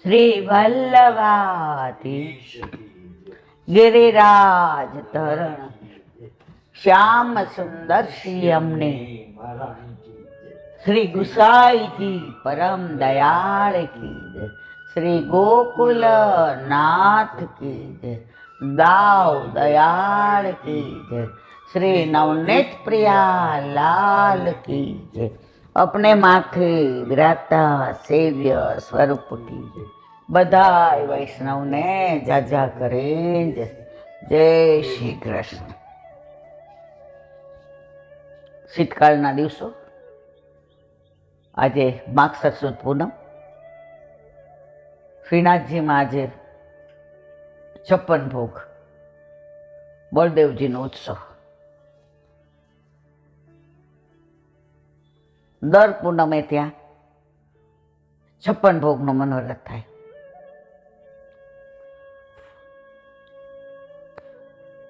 શ્રી વલ્લભાધીશ गिरिराज तरण श्याम सुंदर श्याम ने श्री गुसाई जी परम दयाल की जय। श्री गोकुल नाथ की जय। दाव दयाल की जय। श्री नवनीत प्रिया लाल की जय। अपने माथे विराता सेव्य स्वरूप की जय। बधाई वैष्णव ने जाजा करे जय श्री कृष्ण। शीतकालना दिवसों आज मागसर सुद पूनम श्रीनाथजी में आज 56 भोग बलदेवजी नो उत्सव। दर पूनमे त्या 56 भोग नो मनोरथ थाय।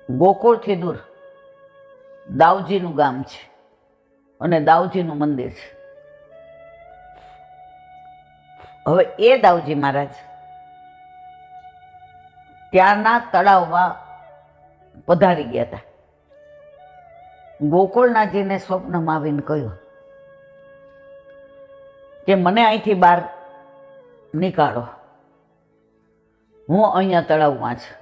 गोकुल थी दूर दाऊजी नु गाम छे अने दाऊजी नु मंदिर छे। हवे ए दाऊजी महाराज त्याना तळावमां पधारी गया था। गोकुलनाथजीने स्वप्नमां आवीने कह्युं के मने અહીંથી બહાર નીકાળો, હું અહીંયા તળાવમાં છું।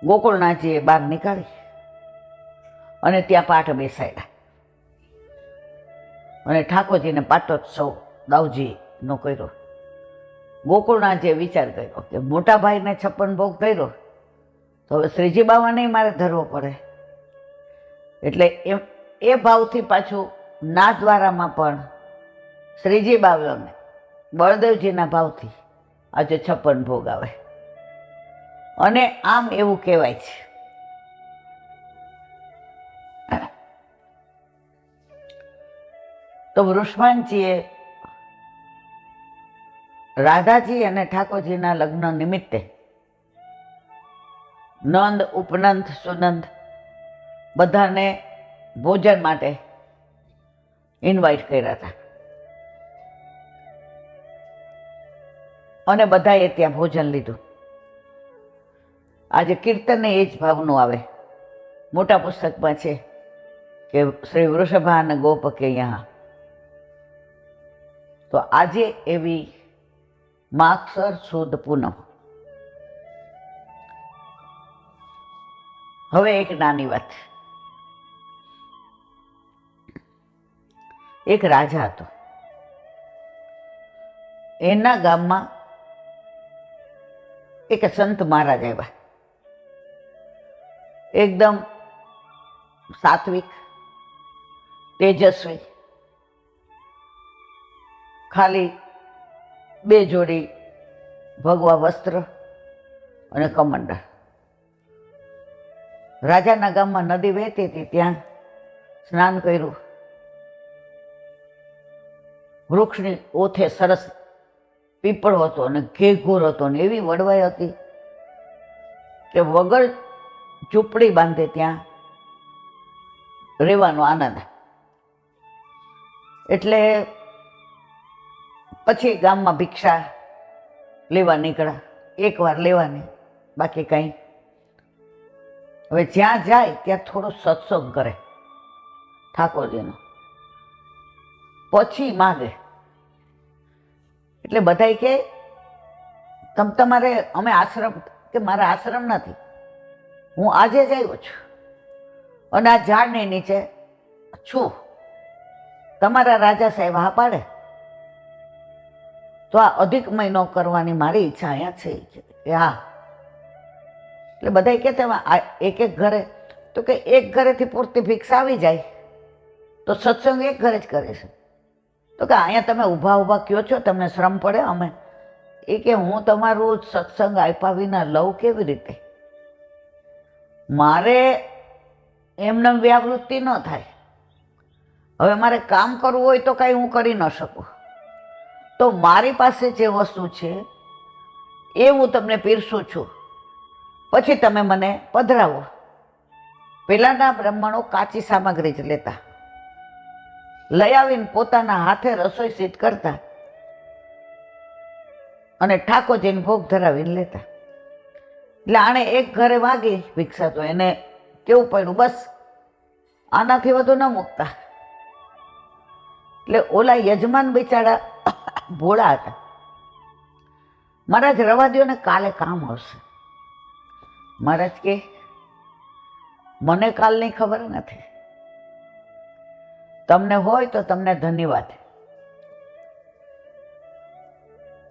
गोकुलनाथजीए बहार निकाली अने त्यां पाठ बेसाड्या अने ठाकोरजीने पाटोत्सव दाऊजीनो कर्यो। गोकुलनाथजीए विचार कर्यो के मोटा भाईने 56 भोग धर्यो तो हवे श्रीजी बावाने मारे धरवो पड़े। एटले ए भावथी पाछुं नाथद्वारामां पण श्रीजी बावाने बळदेवजीना भावथी आज 56 भोग आवे। અને આમ એવું કહેવાય છે તો વૃષભાનજીએ રાધાજી અને ઠાકોરજીના લગ્ન નિમિત્તે નંદ ઉપનંદ સુનંદ બધાને ભોજન માટે ઇન્વાઇટ કર્યા હતા અને બધાએ ત્યાં ભોજન લીધું। आज कीर्तन ए ज भावनु आवे। मोटा पुस्तक में छे कि श्री वृषभान गोप के यहाँ। तो आजे एवी मागसर सुद पूनम। हवे एक नानी बात। एक राजा हतो। एना गाममां एक संत महाराज आव्या। एकदम सात्विक तेजस्वी, खाली 2 जोड़ी भगवा वस्त्र अने कमंडल। राजाना गाममां नदी वहेती हती, त्यां स्नान कर्युं। वृक्षनी ओथे सरस पीपळो हतो अने घेघोर हतो ने एवी वडवाई हती के वगर झूंपड़ी बांधे त्यां रहेવાનો आनंद। एटले पछी गाममां भिक्षा लेवा નીકળ્યા। एक वार लेवानी, बाकी कई। हवे ज्यां जाय त्यां थोड़ो सत्संग करे ठाकोरजीनो, पछी मागे। एटले बधाई के तमारे अमे आश्रम के मारा आश्रम नथी, हूँ आज ज आव्यो छुं अने आ झाड़नी नीचे छुं। तमारा राजा साहेब हा पाड़े तो आ अधिक महीनो करवानी मारी इच्छा अहींया छे के हाँ। એટલે બધાય કહેતા એક એક ઘરે તો કે એક ઘરેથી પૂરતી ભિક્ષા આવી જાય તો સત્સંગ એક ઘરે જ કરે છે। તો કે અહીંયા તમે ઊભા ઊભા કયો છો, તમને શ્રમ પડે। અમે એ કે હું તમારું સત્સંગ આપ્યા વિના લઉં કેવી રીતે? मारे एमने व्यावृत्ति न थाय। हवे मारे काम करवुं होय तो कांई हूँ करी न शकूं, तो मारी पासे जे वस्तु छे ए हूँ तमने पीरसूं छुं, पछी तमे मने पधरावो। पेलाना ब्राह्मणो काची सामग्री ज लेता, लई आवीने पोताना हाथे रसोई सिद्ध करता અને ઠાકોરજીને ભોગ ધરાવીને લેતા. એટલે આણે એક ઘરે માગી ભિક્ષા તો એને કેવું પડ્યું, બસ આનાથી વધુ ન મૂકતા. એટલે ઓલા યજમાન બિચારા ભોળા હતા. મહારાજ રવા દ્યો ને, કાલે કામ આવશે. મહારાજ કે મને કાલની ખબર નથી, તમને હોય તો તમને ધન્યવાદ.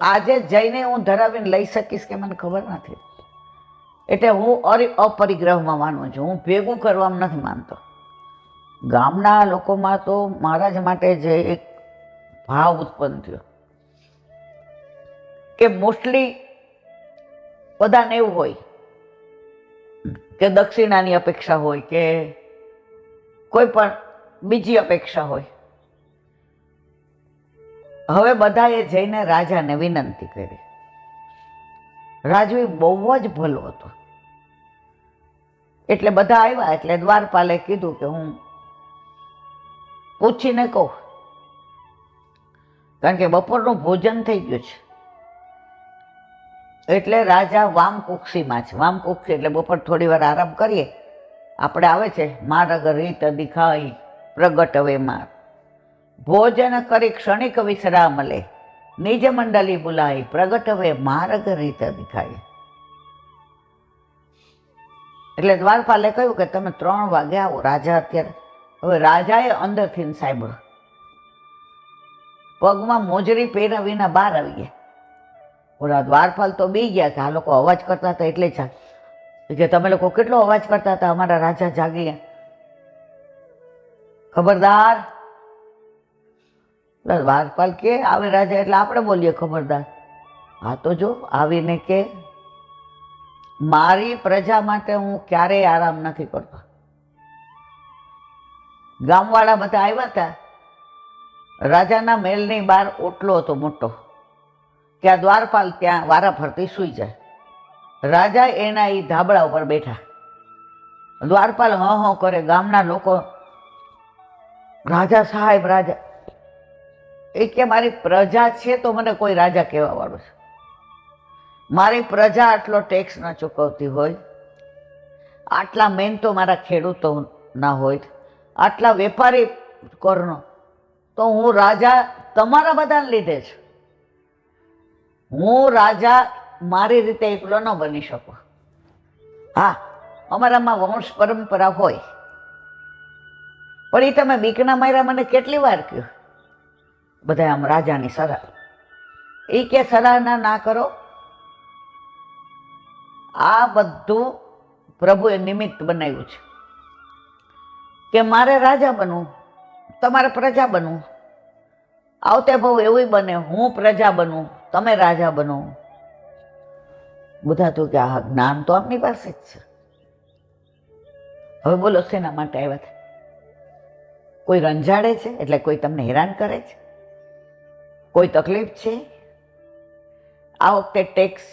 આજે જઈને હું ધરાવીને લઈ શકીશ કે મને ખબર નથી. એટલે હું અપરિગ્રહમાં માનું છું, હું ભેગું કરવામાં નથી માનતો. ગામના લોકોમાં તો મહારાજ માટે જે એક ભાવ ઉત્પન્ન થયો કે મોસ્ટલી બધાને એવું હોય કે દક્ષિણાની અપેક્ષા હોય કે કોઈ પણ બીજી અપેક્ષા હોય. હવે બધાએ જઈને રાજાને વિનંતી કરી. રાજવી બહુ જ ભલો હતો. એટલે બધા આવ્યા. એટલે દ્વારપાલે કીધું કે હું પૂછીને કહું, કારણ કે બપોરનું ભોજન થઈ ગયું છે. એટલે રાજા વામકુક્ષીમાં છે. વામકુક્ષી એટલે બપોર થોડી વાર આરામ કરીએ. આપણે આવે છે મારગ રીત દિખાઈ પ્રગટ હવે માર, ભોજન કરી ક્ષણિક વિશ્રામ લે, નિજ મંડલી બુલાઈ પ્રગટ હવે માર્ગ રીત દિખાઈ. એટલે દ્વારપાલે કહ્યું કે તમે 3 વાગે આવો. રાજા અત્યારે, હવે રાજાએ અંદરથી સાંભળ્યું, પગમાં મોજરી પહેર્યા વિના બહાર આવી ગયા. ઓલા દ્વારપાલ તો બી ગયા કે આ લોકો અવાજ કરતા હતા એટલે જ કે તમે લોકો કેટલો અવાજ કરતા હતા, અમારા રાજા જાગી ગયા, ખબરદાર. દ્વારપાલ કે આવે રાજા એટલે આપણે બોલીએ ખબરદાર. હા તો જો આવીને કે મારી પ્રજા માટે હું ક્યારેય આરામ નથી કરતો. ગામવાળા બધા આવ્યા હતા. રાજાના મહેલની બહાર ઓટલો હતો મોટો, કે આ દ્વારપાલ ત્યાં વારા ફરતી સૂઈ જાય. રાજા એના એ ધાબળા ઉપર બેઠા. દ્વારપાલ હ કરે. ગામના લોકો, રાજા સાહેબ રાજા. એ કે મારી પ્રજા છે તો મને કોઈ રાજા કહેવા વાળું છે. મારી પ્રજા આટલો ટેક્સ ન ચૂકવતી હોય, આટલા મેન તો મારા ખેડૂતો ના હોય, આટલા વેપારી કરનો, તો હું રાજા તમારા બધાને લીધે છું. હું રાજા મારી રીતે એકલો ન બની શકું. હા, અમારામાં વંશ પરંપરા હોય, પણ એ તમે બીકના માર્યા મને કેટલી વાર કહ્યું. બધા આમ રાજાની સલાહ. એ કે સલાહના ના કરો. આ બધું પ્રભુએ નિમિત્ત બનાવ્યું છે કે મારે રાજા બનવું, તમારે પ્રજા બનવું. આવતે બહુ એવું બને, હું પ્રજા બનું, તમે રાજા બનો. બધા તો કે આ જ્ઞાન તો આપની પાસે જ છે. હવે બોલો શેના માટે આવ્યા હતા? કોઈ રંજાડે છે એટલે કોઈ તમને હેરાન કરે છે? કોઈ તકલીફ છે? આ વખતે ટેક્સ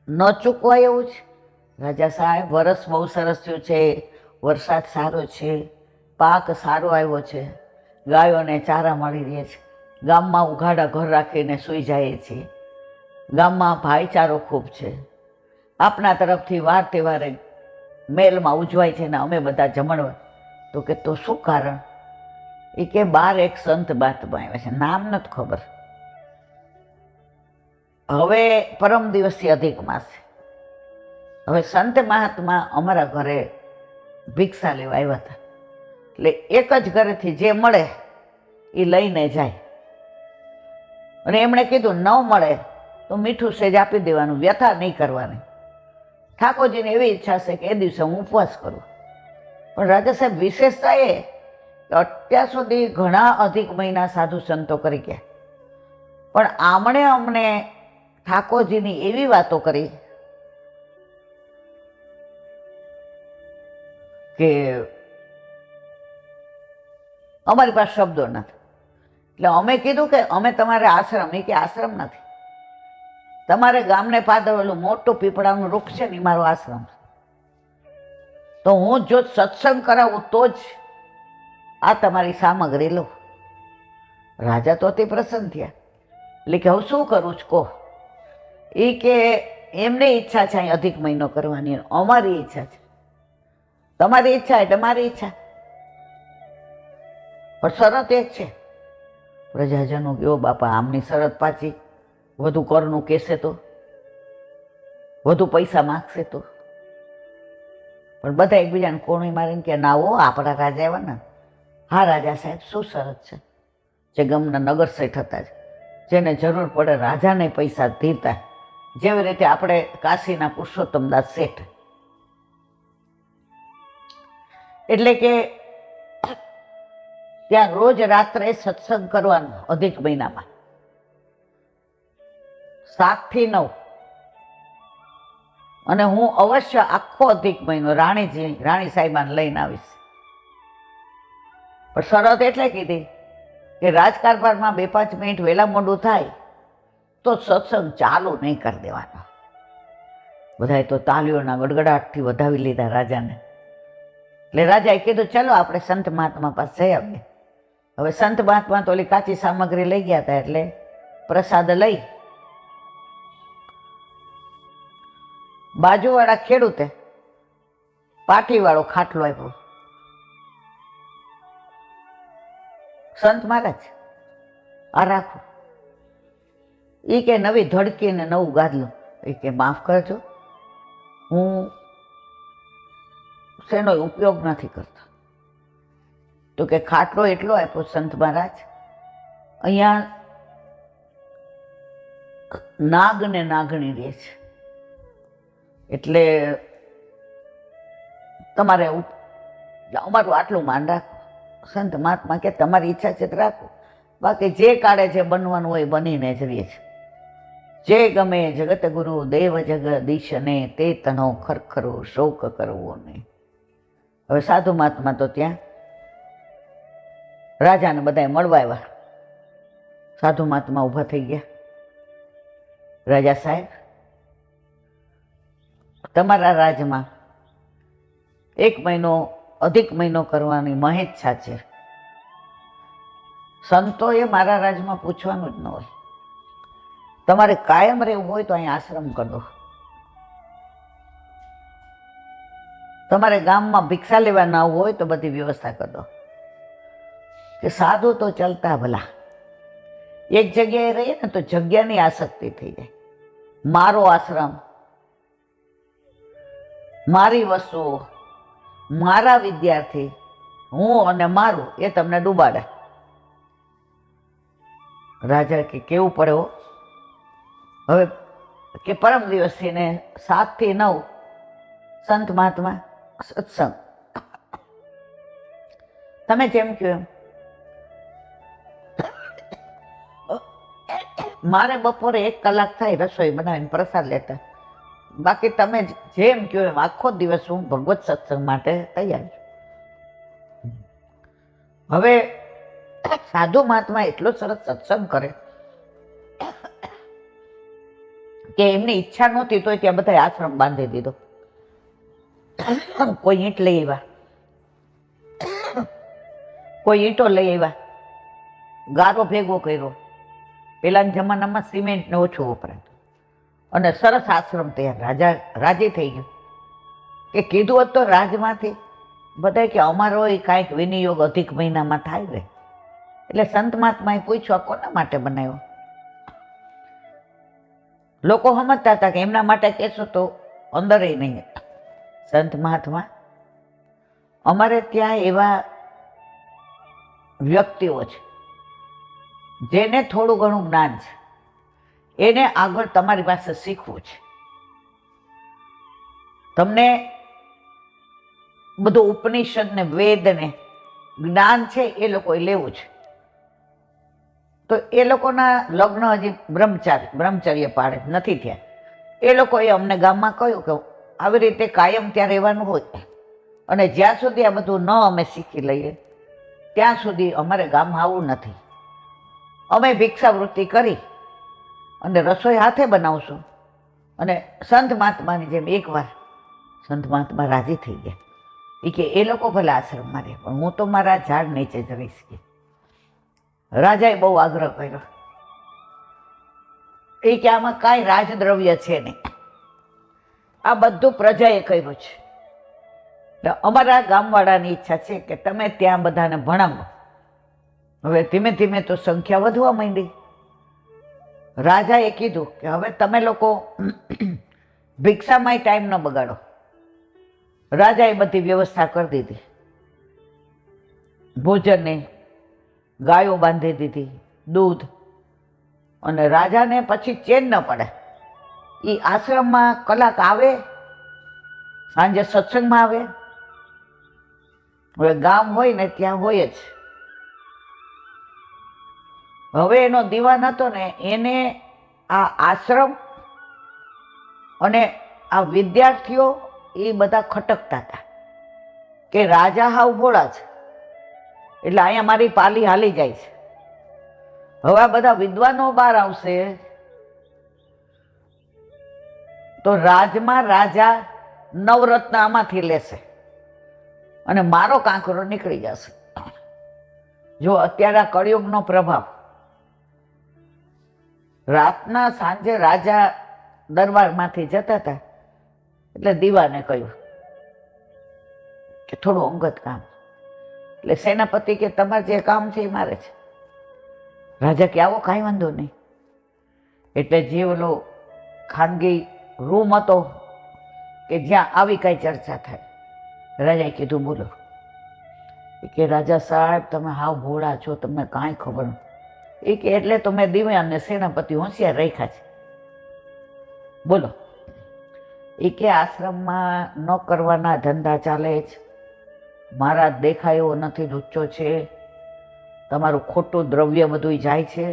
ન ચૂકવાય એવું છે? રાજા સાહેબ, વરસ બહુ સરસ થયું છે, વરસાદ સારો છે, પાક સારો આવ્યો છે, ગાયોને ચારા મળી રહે છે, ગામમાં ઉઘાડા ઘર રાખીને સૂઈ જાય છે, ગામમાં ભાઈચારો ખૂબ છે, આપના તરફથી વાર તહેવારે મેલમાં ઉજવાય છે ને અમે બધા જમણવા. તો કે તો શું કારણ? એ કે 12 એક સંત બાતમાં આવ્યા છે, નામ નથી ખબર. હવે પરમ દિવસથી અધિક માસ છે. હવે સંત મહાત્મા અમારા ઘરે ભિક્ષા લેવા આવ્યા હતા. એટલે એક જ ઘરેથી જે મળે એ લઈને જાય. અને એમણે કીધું ન મળે તો મીઠું સેજ આપી દેવાનું, વ્યથા નહીં કરવાની. ઠાકોરજીને એવી ઈચ્છા છે કે એ દિવસે હું ઉપવાસ કરું. પણ રાજા સાહેબ, વિશેષતા એ કે અત્યાર સુધી ઘણા અધિક મહિના સાધુ સંતો કરી ગયા, પણ આમણે અમને ઠાકોરજીની એવી વાતો કરી કે અમારી પાસે શબ્દો નથી. એટલે અમે કીધું કે અમે તમારે આશ્રમ, એ કે આશ્રમ નથી, તમારે ગામને પાદરેલું મોટું પીપળાનું વૃક્ષ છે ને એ મારો આશ્રમ છે. તો હું જો સત્સંગ કરાવું તો જ આ તમારી સામગ્રી લઉં. રાજા તો અતિ પ્રસન્ન થયા. એટલે કે હું શું કરું છું કહો. એ કે એમને ઈચ્છા છે અહીં અધિક મહિનો કરવાની, અમારી ઈચ્છા છે. તમારી ઈચ્છા એટલે મારી ઈચ્છા, પણ શરત એક છે. પ્રજાજનો કેવો બાપા, આમની શરત પાછી, વધુ કરનું કહેશે તો, વધુ પૈસા માગશે તો. પણ બધા એકબીજાને કોણી મારીને કે ના હો, આપણા રાજા એવા ને. હા રાજા સાહેબ, શું શરત છે? જે ગામના નગર શેઠ હતા, જેને જરૂર પડે રાજાને પૈસા દીધા, જેવી રીતે આપણે કાશીના પુરુષોત્તમદાસ શેઠ. એટલે કે ત્યાં રોજ રાત્રે સત્સંગ કરવાનો અધિક મહિનામાં 7 થી 9, અને હું અવશ્ય આખો અધિક મહિનો રાણી સાહેબાને લઈને આવીશ. પણ શરત એટલે કીધી કે રાજકારભારમાં 2-5 મિનિટ વહેલા મોડું થાય તો સત્સંગ ચાલુ નહીં કરી દેવાનો. બધાએ તો તાલીઓના ગડગડાટથી વધાવી લીધા રાજાને. એટલે રાજાએ કીધું ચલો આપણે સંત મહાત્મા પાસે જઈ આવીએ. હવે સંત મહાત્મા તો ઓલી કાચી સામગ્રી લઈ ગયા હતા, એટલે પ્રસાદ લઈ બાજુવાળા ખેડૂતે પાટીવાળો ખાટલો આપ્યો. સંત મહારાજ આ રાખો. એ કે નવી ધડકી ને નવું ગાદલું. એ કે માફ કરજો, હું શેનો ઉપયોગ નથી કરતો. તો કે ખાટલો એટલો આપ્યો સંત મહારાજ, અહીંયા નાગ ને નાગણી રહે છે, એટલે તમારે અમારું આટલું માન રાખો. સંત મહાત્મા કે તમારી ઈચ્છા છે તો રાખો, બાકી જે કાળે જે બનવાનું હોય બનીને જ રહે છે. જે ગમે જગત ગુરુ દેવ જગદીશને, તે તનો ખરખરો શોક કરવો નહીં. હવે સાધુ મહાત્મા તો ત્યાં રાજાને બધાએ મળવા આવ્યા. સાધુ મહાત્મા ઊભા થઈ ગયા. રાજા સાહેબ, તમારા રાજમાં 1 મહિનો અધિક મહિનો કરવાની મહેચ્છા છે. સંતોએ મારા રાજમાં પૂછવાનું જ ન હોય. તમારે કાયમ રહેવું હોય તો અહીં આશ્રમ કરી દો. તમારે ગામમાં ભિક્ષા લેવા ના હોય તો બધી વ્યવસ્થા કરી દો. કે સાધુ તો ચાલતા ભલા, એક જગ્યાએ રહીએ ને તો જગ્યાની આસક્તિ થઈ જાય. મારો આશ્રમ, મારી વસ્તુઓ, મારા વિદ્યાર્થી, હું અને મારું, એ તમને ડૂબાડે. રાજા કે કેવું પડે હો. હવે કે પરમ દિવસથી ને 7 થી 9 સંત મહાત્મા સત્સંગ. તમે જેમ કહો એમ. મારે બપોરે 1 કલાક થાય રસોઈ બનાવીને પ્રસાદ લેતા, બાકી તમે જેમ કહો એમ આખો દિવસ હું ભગવત સત્સંગ માટે તૈયાર છું. હવે સાધુ મહાત્મા એટલો સરસ સત્સંગ કરે કે એમની ઈચ્છા નહોતી તો ત્યાં બધા આશ્રમ બાંધી દીધો. કોઈ ઈંટ લઈ આવ્યા, કોઈ ઈંટો લઈ આવ્યા, ગારો ભેગો કર્યો. પેલાના જમાનામાં સિમેન્ટને ઓછું વપરાતું, અને સરસ આશ્રમ તૈયાર. રાજા રાજી થઈ ગયો કે કીધું હોત તો રાજમાંથી બધા કે અમારો એ કાંઈક વિનિયોગ અધિક મહિનામાં થાય રહે. એટલે સંત મહાત્માએ પૂછ્યું, કોના માટે બનાવ્યો? લોકો સમજતા હતા કે એમના માટે કહેશો તો અંદર નહીં. સંત મહાત્મા, અમારે ત્યાં એવા વ્યક્તિઓ છે જેને થોડું ઘણું જ્ઞાન છે, એને આગળ તમારી પાસે શીખવું છે. તમને બધું ઉપનિષદ ને વેદ ને જ્ઞાન છે એ લોકોએ લેવું છે. તો એ લોકોના લગ્ન હજી બ્રહ્મચર્ય પાડે નથી થયા. એ લોકોએ અમને ગામમાં કહ્યું કે આવી રીતે કાયમ ત્યાં રહેવાનું હોય, અને જ્યાં સુધી આ બધું ન અમે શીખી લઈએ ત્યાં સુધી અમારે ગામમાં આવવું નથી. અમે ભિક્ષાવૃત્તિ કરી અને રસોઈ હાથે બનાવશું. અને સંત મહાત્માની જેમ એકવાર સંત મહાત્મા રાજી થઈ ગયા. એ કે એ લોકો ભલે આશ્રમમાં રહે, પણ હું તો મારા ઝાડ નીચે જ રહીશ. રાજાએ બહુ આગ્રહ કર્યો. એ કે આમાં કાંઈ રાજદ્રવ્ય છે નહીં, આ બધું પ્રજાએ કર્યું છે. એટલે અમારા ગામવાળાની ઈચ્છા છે કે તમે ત્યાં બધાને ભણાવો. હવે ધીમે ધીમે તો સંખ્યા વધવા માંડી. રાજાએ કીધું કે હવે તમે લોકો ભિક્ષામાંય ટાઈમ ન બગાડો. રાજાએ બધી વ્યવસ્થા કરી દીધી, ભોજનની, ગાયો બાંધી દીધી, દૂધ. અને રાજાને પછી ચેન ન પડે. એ આશ્રમમાં કલાક આવે, સાંજે સત્સંગમાં આવે. હવે ગામ હોય ને ત્યાં હોય જ. હવે એનો દીવાન હતો ને એને આ આશ્રમ અને આ વિદ્યાર્થીઓ એ બધા ખટકતા હતા કે રાજા હાવ ભોળા છે, એટલે અહીંયા મારી પાલી હાલી જાય છે. હવે આ બધા વિદ્વાનો બહાર આવશે તો રાજમાં રાજા નવરત્ન આમાંથી લેશે અને મારો કાંકરો નીકળી જશે. જો અત્યારે આ કળિયુગનો પ્રભાવ. રાતના સાંજે રાજા દરબારમાંથી જતા હતા એટલે દીવાને કહ્યું કે થોડું અંગત કામ. એટલે સેનાપતિ કે તમારે જે કામ છે એ મારે છે. રાજા કે આવો કાંઈ વાંધો નહીં. એટલે જે ઓલો ખાનગી રૂમ હતો કે જ્યાં આવી કાંઈ ચર્ચા થાય, રાજાએ કીધું બોલો. કે રાજા સાહેબ તમે હાવ ભોળા છો, તમને કાંઈ ખબર નથી. એ કે એટલે તો મેં દિવ્યા અને સેનાપતિ હોશિયાર રાખ્યા છે. બોલો. એ કે આશ્રમમાં ન કરવાના ધંધા ચાલે છે, મારા દેખાય એવો નથી, લુચ્ચો છે, તમારું ખોટું દ્રવ્ય બધું જાય છે,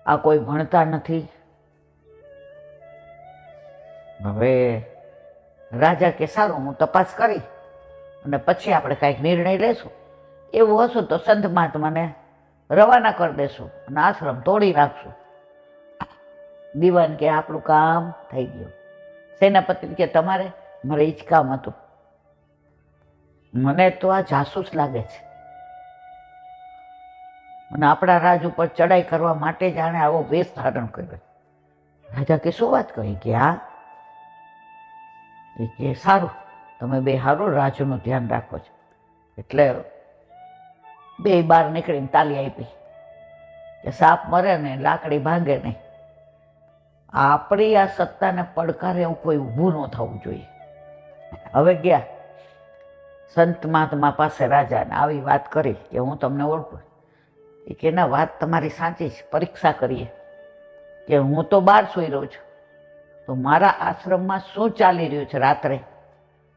આ કોઈ ભણતા નથી. હવે રાજા કે સારું, હું તપાસ કરી અને પછી આપણે કાંઈક નિર્ણય લેશું. એવું હશું તો સંત મહાત્માને રવાના કરી દેશું અને આશ્રમ તોડી નાખશું. દીવાન કે આપણું કામ થઈ ગયું. સેનાપતિ કે તમારે? મારે એ જ કામ હતું. મને તો આ જાસૂસ લાગે છે અને આપણા રાજ ઉપર ચડાઈ કરવા માટે જ આણે આવો વેશ ધારણ કર્યો. રાજા કે શું વાત કહી? કે હા. એ કે સારું, તમે બે સારું રાજનું ધ્યાન રાખો છો. એટલે બે બહાર નીકળીને તાલી આપી કે સાપ મરે ને લાકડી ભાંગે નહીં. આપણી આ સત્તાને પડકારે એવું કોઈ ઊભું ન થવું જોઈએ. હવે ગયા સંત મહાત્મા પાસે રાજાને આવી વાત કરી કે હું તમને ઓળખું. એ કે ના, વાત તમારી સાચી છે, પરીક્ષા કરીએ. કે હું તો બહાર સૂઈ રહ્યો છું, તો મારા આશ્રમમાં શું ચાલી રહ્યું છે રાત્રે,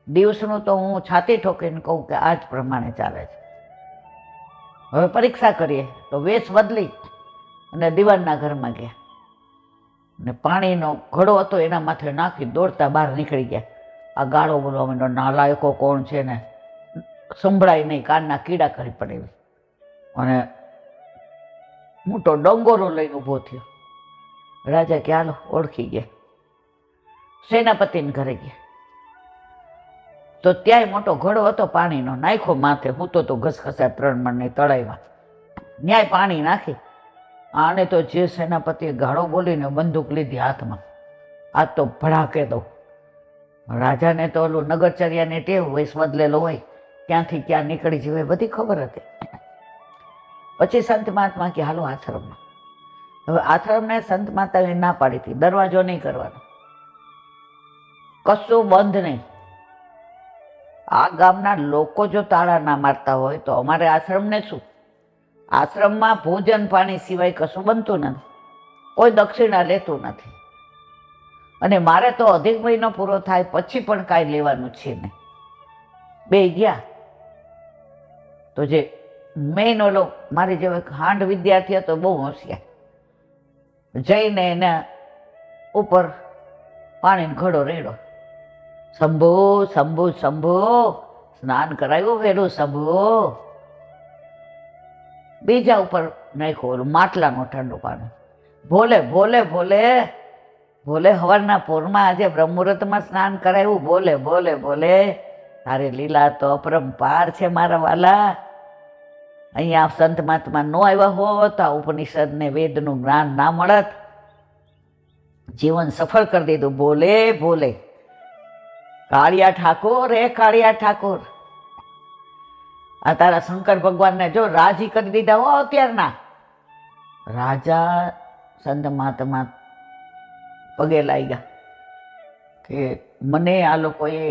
દિવસનું તો હું છાતી ઠોકીને કહું કે આ જ પ્રમાણે ચાલે છે. હવે પરીક્ષા કરીએ. તો વેશ બદલી અને દીવાનના ઘરમાં ગયા ને પાણીનો ઘડો હતો એના માથે નાખી દોડતા બહાર નીકળી ગયા. આ ગાળો બોલવા માંડ્યો, નાલાયકો કોણ છે ને સંભળાય નહીં, કાનના કીડા કરી પડે એવી. અને મોટો ડંગોરો લઈને ઊભો થયો. રાજા કે હાલો ઓળખી ગયા. સેનાપતિને ઘરે ગયા તો ત્યાંય મોટો ઘડો હતો પાણીનો, નાખ્યો માથે, હું તો ઘસઘસા 3 મણની તળાઈમાં, ન્યાય પાણી નાખી. આને તો જે સેનાપતિએ ગાળો બોલીને બંદૂક લીધી હાથમાં, આ તો ભડાકે દો. રાજાને તો ઓલું નગરચર્યાની ટેવ વયસ બદલેલો હોય, ક્યાંથી ક્યાં નીકળી જવે બધી ખબર હતી. પછી સંત મહાત્મા કે હાલો આશ્રમમાં. હવે આશ્રમને સંત માતાએ ના પાડી હતી, દરવાજો નહીં કરવાનો, કશું બંધ નહીં. આ ગામના લોકો જો તાળા ના મારતા હોય તો અમારે આશ્રમને શું? આશ્રમમાં ભોજન પાણી સિવાય કશું બનતું નથી, કોઈ દક્ષિણા લેતું નથી. અને મારે તો અધિક મહિનો પૂરો થાય પછી પણ કાંઈ લેવાનું છે નહીં. બે ગયા તો જે મેઇન ઓલો મારી જેવો એક હાંડ વિદ્યાર્થી હતો, બહુ હોશિયાર, જઈને એના ઉપર પાણીનો ઘડો રેડો. શંભો શંભુ શંભો, સ્નાન કરાવ્યું વહેલું શંભો. બીજા ઉપર નાખ્યું ઓલું માટલાનું ઠંડુ પાણી. ભોલે ભોલે ભોલે ભોલે, હવારના પોરમાં આજે બ્રહ્મુહૂર્તમાં સ્નાન કરાવ્યું. ભોલે ભોલે ભોલે, તારી લીલા તો અપરંપાર છે મારા વાલા. અહીંયા સંત મહાત્મા નો આવ્યા હોત, આ ઉપનિષદ ને વેદનું જ્ઞાન ના મળત. જીવન સફળ કરી દીધું. બોલે બોલે કાળિયા ઠાકોર એ કાળિયા ઠાકોર, આ તારા શંકર ભગવાનને જો રાજી કરી દીધા હો અત્યારના. રાજા સંત મહાત્મા પગે લાગ્યા કે મને આ લોકોએ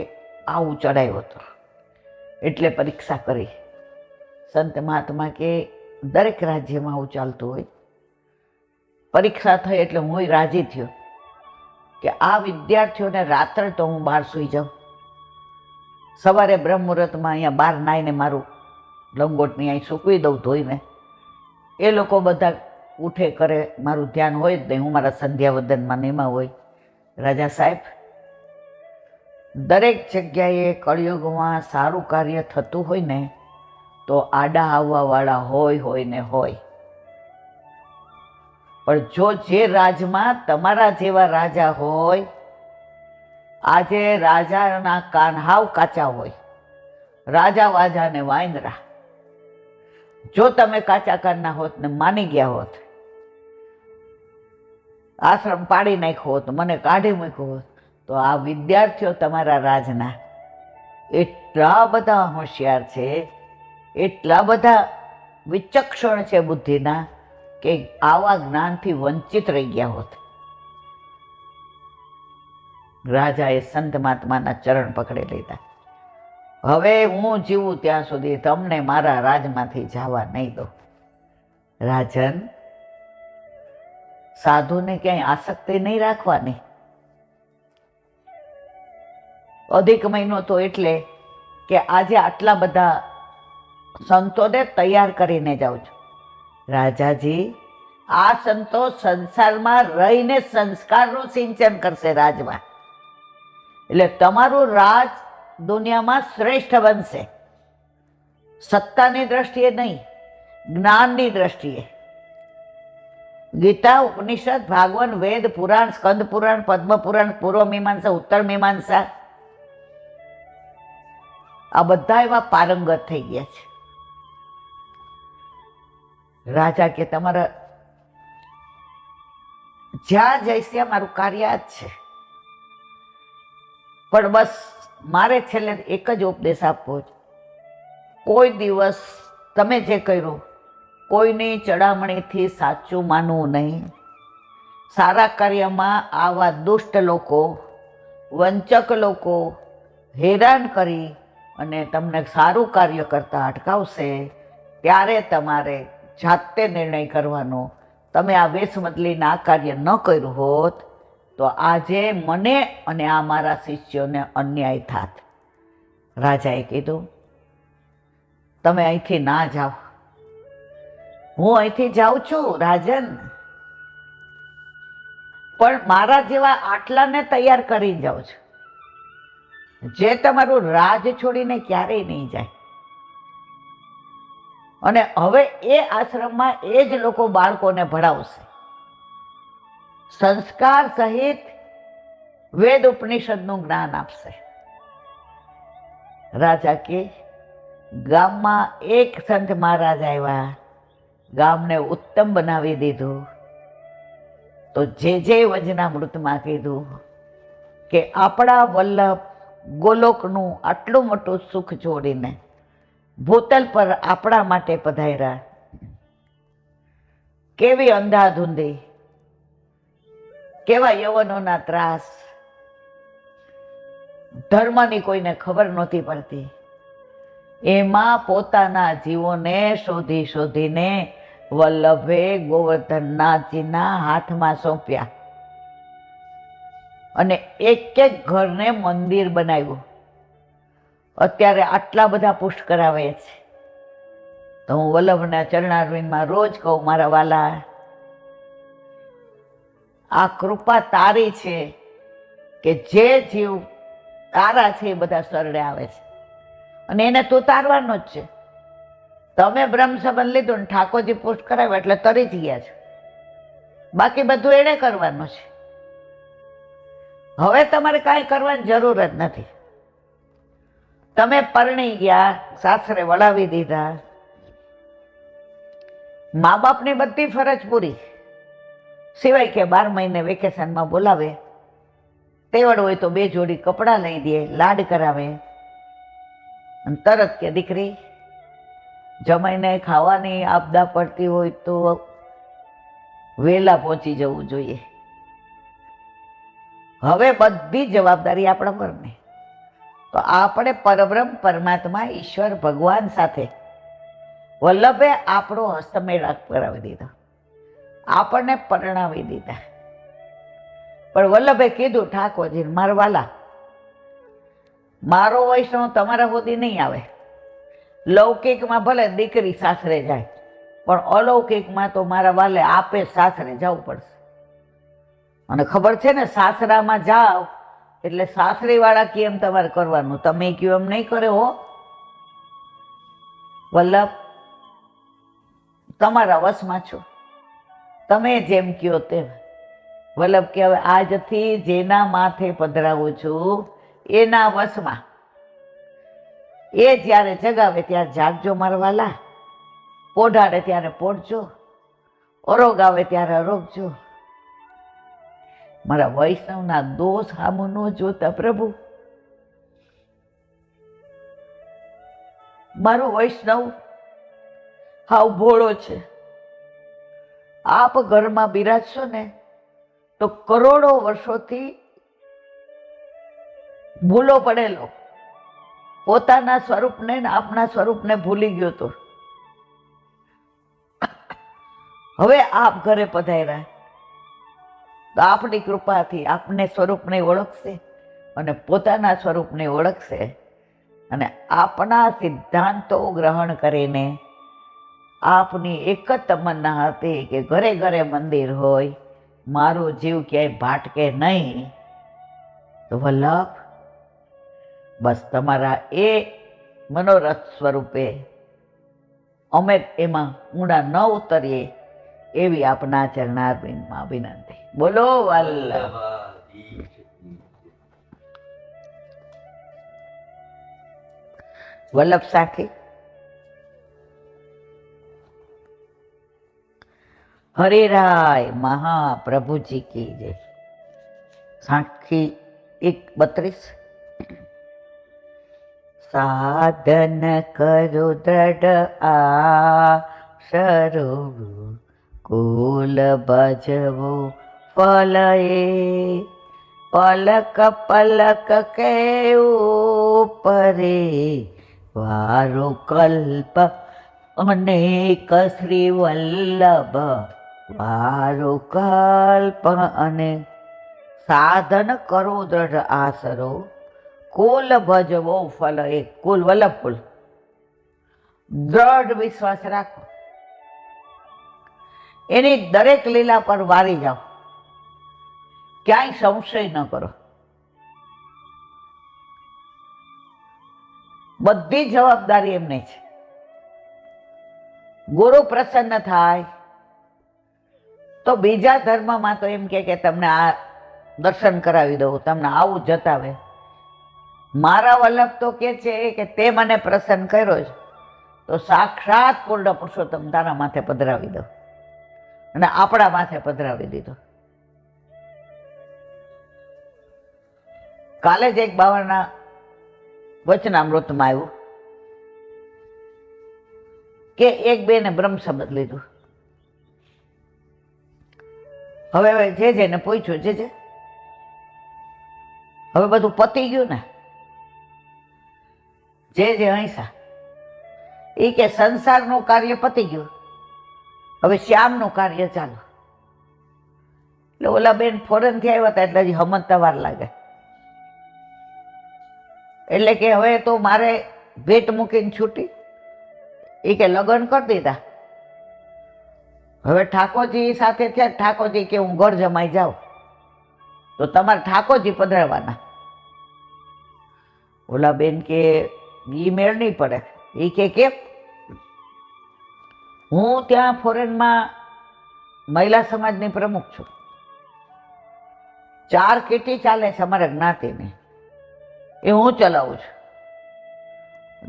આવું ચડાવ્યો હતો એટલે પરીક્ષા કરી. સંત મહાત્મા કે દરેક રાજ્યમાં આવું ચાલતું હોય. પરીક્ષા થઈ એટલે હું રાજી થયો કે આ વિદ્યાર્થીઓને રાત્રે તો હું બહાર સૂઈ જાઉં, સવારે બ્રહ્મ મુહૂર્તમાં અહીંયા બહાર નાહીને મારું લંગોટની અહીં સૂકવી દઉં ધોઈને. એ લોકો બધા ઉઠે કરે, મારું ધ્યાન હોય જ નહીં, હું મારા સંધ્યાવદનમાં એમાં હોય. રાજા સાહેબ, દરેક જગ્યાએ કળિયુગમાં સારું કાર્ય થતું હોય ને તો આડા આવવાવાળા હોય ને હોય. પણ જો જે રાજમાં તમારા જેવા રાજા હોય, આજે રાજાના કાન હાવ કાચા હોય, રાજા વાજાને વાંદરા. જો તમે કાચા કાનના હોત ને માની ગયા હોત, આશ્રમ પાડી નાખ્યો હોત, મને કાઢી મૂક્યો હોત, તો આ વિદ્યાર્થીઓ તમારા રાજના એટલા બધા હોશિયાર છે, એટલા બધા વિચક્ષણ છે બુદ્ધિના, કે આવા જ્ઞાનથી વંચિત રહી ગયા હોત. રાજાએ સંત મહાત્માના ચરણ પકડી લીધા. હવે હું જીવું ત્યાં સુધી તમને મારા રાજમાંથી જવા નહીં દો. રાજન, સાધુને ક્યાંય આસક્તિ નહીં રાખવાની. અધિક મહિનો તો એટલે કે આજે આટલા બધા સંતોને તૈયાર કરીને જાઉં છું. રાજાજી, આ સંતો સંસારમાં રહીને સંસ્કારનું સિંચન કરશે રાજમાં, એટલે તમારું રાજ દુનિયામાં શ્રેષ્ઠ બનશે. સત્તાની દ્રષ્ટિએ નહીં, જ્ઞાનની દ્રષ્ટિએ. ગીતા, ઉપનિષદ, ભાગવત, વેદ, પુરાણ, સ્કંદ પુરાણ, પદ્મ પુરાણ, પૂર્વ મીમાંસા, ઉત્તર મીમાંસા, આ બધા એવા પારંગત થઈ ગયા છે. રાજા કે તમારા જ્યાં જઈશે મારું કાર્ય જ છે, પણ બસ મારે છેલ્લે એક જ ઉપદેશ આપવો છે. કોઈ દિવસ તમે જે કર્યું કોઈની ચડામણીથી સાચું માનવું નહીં. સારા કાર્યમાં આવા દુષ્ટ લોકો, વંચક લોકો હેરાન કરી અને તમને સારું કાર્ય કરતા અટકાવશે, ત્યારે તમારે જાતે નિર્ણય કરવાનો. તમે આ વેશ બદલીને આ કાર્ય ન કર્યું હોત તો આજે મને અને આ મારા શિષ્યોને અન્યાય થાત. રાજાએ કીધું, તમે અહીંથી ના જાઓ. હું અહીંથી જાઉં છું રાજન, પણ મારા જેવા આટલાને તૈયાર કરીને જાઉં છું, જે તમારું રાજ છોડીને ક્યારેય નહીં જાય. અને હવે એ આશ્રમમાં એ જ લોકો બાળકોને ભણાવશે, સંસ્કાર સહિત વેદ ઉપનિષદનું જ્ઞાન આપશે. રાજા કે ગામમાં એક સંત મહારાજ આવ્યા, ગામને ઉત્તમ બનાવી દીધું. તો જે વચનામૃતમાં કીધું કે આપણા વલ્લભ ગોલોકનું આટલું મોટું સુખ છોડીને ભૂતલ પર આપણા માટે પધાર્યા. કેવી અંધાધૂંધી, કેવા યવનોના ત્રાસ, ધર્મની કોઈને ખબર નહોતી પડતી. એમાં પોતાના જીવોને શોધી શોધીને વલ્લભે ગોવર્ધનનાથજીના હાથમાં સોંપ્યા અને એક એક ઘરને મંદિર બનાવ્યું. અત્યારે આટલા બધા પુષ્ટ કરાવે છે તો હું વલ્લભના ચરણારવિંદમાં રોજ કહું, મારા વાલા, આ કૃપા તારી છે કે જે જીવ તારા છે એ બધા શરણે આવે છે અને એને તું તારવાનો જ છે. તમે બ્રહ્મ સંબંધ લીધું ને ઠાકોરજી પુષ્ટ કરાવ્યા એટલે તરી જ ગયા છે, બાકી બધું એણે કરવાનું છે. હવે તમારે કાંઈ કરવાની જરૂર જ નથી. તમે પરણી ગયા, સાસરે વળાવી દીધા, મા બાપની બધી ફરજ પૂરી, સિવાય કે 12 મહિને વેકેશનમાં બોલાવે, તેવડ હોય તો 2 જોડી કપડાં લઈ દે, લાડ કરાવે, અને તરત કે દીકરી જમાઈને ખાવાની આપદા પડતી હોય તો વહેલા પહોંચી જવું જોઈએ. હવે બધી જવાબદારી આપણા પરની. તો આપણે પરબ્રહ્મ પરમાત્મા ઈશ્વર ભગવાન સાથે વલ્લભે આપણો હસ્તમેળાપ કરાવી દીધો, આપણને પરણાવી દીધા. પણ વલ્લભે કીધું ઠાકોરજીને, મારા વાલા, મારો વૈષ્ણવ તમારા સુધી નહીં આવે. લૌકિકમાં ભલે દીકરી સાસરે જાય, પણ અલૌકિકમાં તો મારા વાલે આપે સાસરે જવું પડશે. અને ખબર છે ને, સાસરામાં જાઓ એટલે સાસરી વાળા કેમ તમારે કરવાનું, તમે કયો એમ નહીં કરે હો. વલ્લભ તમારા વશમાં છો, તમે જેમ કયો તેમ. વલ્લભ કે હવે આજથી જેના માથે પધરાવું છું એના વશમાં. એ જ્યારે જગાવે ત્યારે જાગજો મારા વાલા, પોઢાડે ત્યારે પોઢજો, અરોગ આવે ત્યારે અરોગજો. મારા વૈષ્ણવના દોષ સામુ ન જોતા પ્રભુ. મારો વૈષ્ણવ હાવ ભોળો છે. આપ ઘરમાં બિરાજશો ને તો કરોડો વર્ષોથી ભૂલો પડેલો પોતાના સ્વરૂપને ને આપના સ્વરૂપને ભૂલી ગયો તો હવે આપ ઘરે પધાર્યા તો આપની કૃપાથી આપને સ્વરૂપને ઓળખશે અને પોતાના સ્વરૂપને ઓળખશે, અને આપના સિદ્ધાંતો ગ્રહણ કરીને આપની એક જ તમન્ના હતી કે ઘરે ઘરે મંદિર હોય, મારો જીવ ક્યાંય ભાટકે નહીં. તો વલ્લભ બસ તમારા એ મનોરથ સ્વરૂપે અમે એમાં ઊંડા ન ઉતરીએ એવી આપના ચરણારવિંદમાં વિનંતી. બોલો વલ્લભ. વલ્લભ સાખી હરિરાય મહાપ્રભુજી કી જય. સાખી 1:32. સાધન કરો દ્રઢ આશરો, કુલ ભજવો ફલ એ, પલક પલક કે ઉપરે, વારો કલ્પ અનેક શ્રી વલ્લભ, વારો કલ્પ અને. સાધન કરો દ્રઢ આશરો, કુલ ભજવો ફલ એક. કુલ વલ્લભ કુલ. દ્રઢ વિશ્વાસ રાખો, એની દરેક લીલા પર વારી જાઓ, ક્યાંય સંશય ન કરો. બધી જવાબદારી એમને છે. ગુરુ પ્રસન્ન થાય તો બીજા ધર્મમાં તો એમ કે તમને આ દર્શન કરાવી દઉં, તમને આવું જતાવે. મારા વલ્લભ તો કે છે કે તે મને પ્રસન્ન કર્યો છે તો સાક્ષાત પૂર્ણ પુરુષોત્તમ તારા માથે પધરાવી દો, અને આપણા માથે પધરાવી દીધો. કાલે જ એક બાવાના વચનામૃતમાં આવ્યું કે એક બેને બ્રહ્મ શબ્દ લીધું. હવે જેને પૂછ્યું જે હવે બધું પતી ગયું ને, જે અહિંસા એ કે સંસારનું કાર્ય પતી ગયું, હવે શ્યામનું કાર્ય ચાલુ. એટલે ઓલા બેન ફોરેનથી આવ્યા હતા એટલે હજી સમજતા વાર લાગે. એટલે કે હવે તો મારે ભેટ મૂકીને છૂટી, એ કે લગ્ન કરી દીધા, હવે ઠાકોરજી સાથે થયા. ઠાકોરજી કે હું ઘર જમાઈ જાઉં તો તમારે ઠાકોરજી પધરાવવાના. ઓલા બેન કે ઈ મેળ નહીં પડે. એ કે કેમ? હું ત્યાં ફોરેનમાં મહિલા સમાજની પ્રમુખ છું, 4 કીટી ચાલે છે અમારા જ્ઞાતિની, એ હું ચલાવું છું.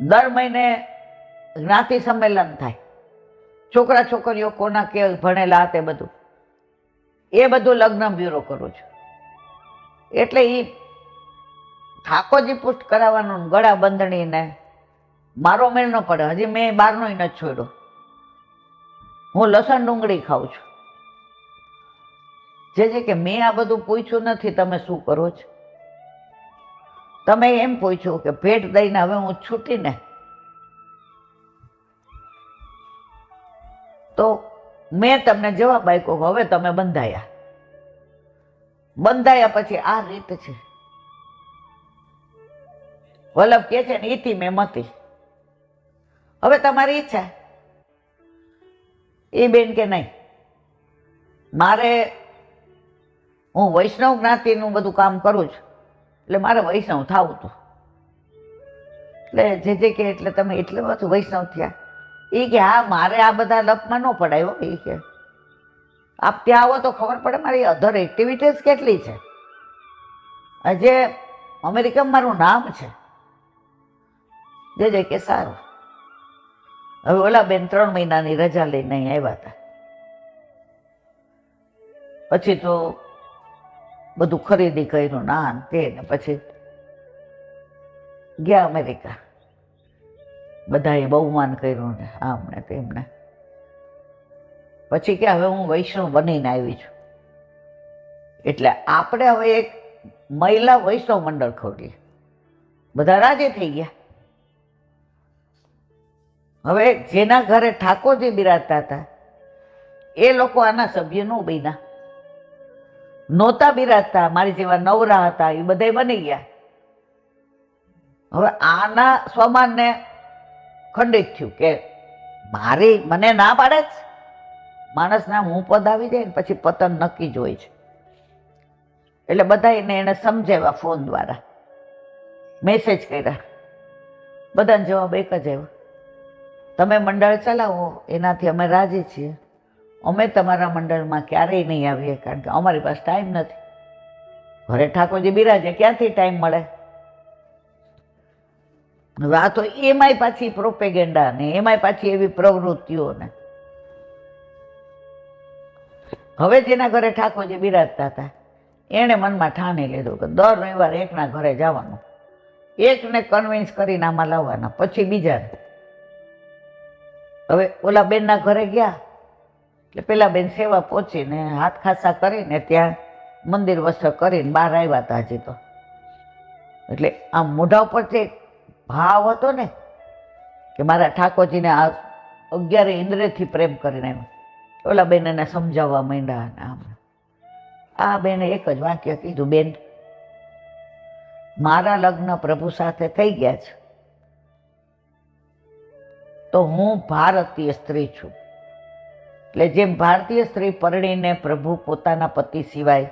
દર મહિને જ્ઞાતિ સંમેલન થાય, છોકરા છોકરીઓ કોના કે ભણેલા તે બધું. એ બધું લગ્ન બ્યુરો કરું છું. એટલે એ ઠાકોરજી પુષ્ટ કરાવવાનું ગળા બંધણીને મારો મેળ ન પડે. હજી મેં બહારનો નથી છોડ્યો. હું લસણ ડુંગળી ખાઉં છું. જે કે મેં આ બધું પૂછ્યું નથી તમે શું કરો છો. તમે એમ પૂછ્યું કે ભેટ દઈને હવે હું છૂટીને તો મેં તમને જવાબ આપ્યો હવે તમે બંધાયા પછી આ રીત છે. વલ્લભ કે છે ને ઈથી મેં મતી. હવે તમારી ઈચ્છા. એ બેન કે નહીં મારે હું વૈષ્ણવ જ્ઞાતિનું બધું કામ કરું છું એટલે મારે વૈષ્ણવ થવું હતું. એટલે જે કે એટલે તમે એટલે બધું વૈષ્ણવ થયા. એ કે હા મારે આ બધા લપમાં ન પડાયો. એ કે આપ ત્યાં આવો તો ખબર પડે મારી અધર એક્ટિવિટીઝ કેટલી છે. આજે અમેરિકામાં મારું નામ છે. જે કે સારું. હવે ઓલા બેન 3 મહિનાની રજા લઈને અહીં આવ્યા હતા. પછી તો બધું ખરીદી કર્યું ના તે ને પછી ગયા અમેરિકા. બધાએ બહુમાન કર્યું ને આમ ને તેમને. પછી કે હવે હું વૈષ્ણવ બનીને આવી છું એટલે આપણે હવે એક મહિલા વૈષ્ણવ મંડળ ખોલીએ. બધા રાજી થઈ ગયા. હવે જેના ઘરે ઠાકોરજી બિરાજતા હતા એ લોકો આના સભ્ય ન બન્યા. નહોતા બિરાજતા મારી જેવા નવરા હતા એ બધા બની ગયા. હવે આના સ્વમાનને ખંડિત થયું કે મને ના પાડે જ. માણસના હું પદ આવી જાય ને પછી પતન નક્કી જ હોય છે. એટલે બધા એને સમજાવ્યા ફોન દ્વારા, મેસેજ કર્યા. બધાને જવાબ એક જ આવ્યો, તમે મંડળ ચલાવો એનાથી અમે રાજી છીએ. અમે તમારા મંડળમાં ક્યારેય નહીં આવીએ કારણ કે અમારી પાસે ટાઈમ નથી. ઘરે ઠાકોરજી બિરાજે ક્યાંથી ટાઈમ મળે. હવે આ તો એમાંય પાછી પ્રોપેગેન્ડા ને એમાંય પાછી એવી પ્રવૃત્તિઓ ને. હવે જેના ઘરે ઠાકોરજી બિરાજતા હતા એણે મનમાં ઠાણી લીધું કે દર રવિવારે એકના ઘરે જવાનું, એકને કન્વિન્સ કરીને આમાં લાવવાના, પછી બીજાને. હવે ઓલા બેનના ઘરે ગયા એટલે પેલા બેન સેવા પહોંચીને હાથ ખાસા કરીને ત્યાં મંદિર વસ્ત્ર કરીને બહાર આવ્યા હતા હજી તો. એટલે આમ મોઢા ઉપરથી ભાવ હતો ને કે મારા ઠાકોરજીને આ 11 ઇન્દ્રિયથી પ્રેમ કરીને આવ્યો. ઓલા બેન એને સમજાવવા માંડ્યા ને આમ. આ બેને એક જ વાક્ય કીધું, બેન મારા લગ્ન પ્રભુ સાથે થઈ ગયા છે તો હું ભારતીય સ્ત્રી છું. એટલે જેમ ભારતીય સ્ત્રી પરણીને પ્રભુ પોતાના પતિ સિવાય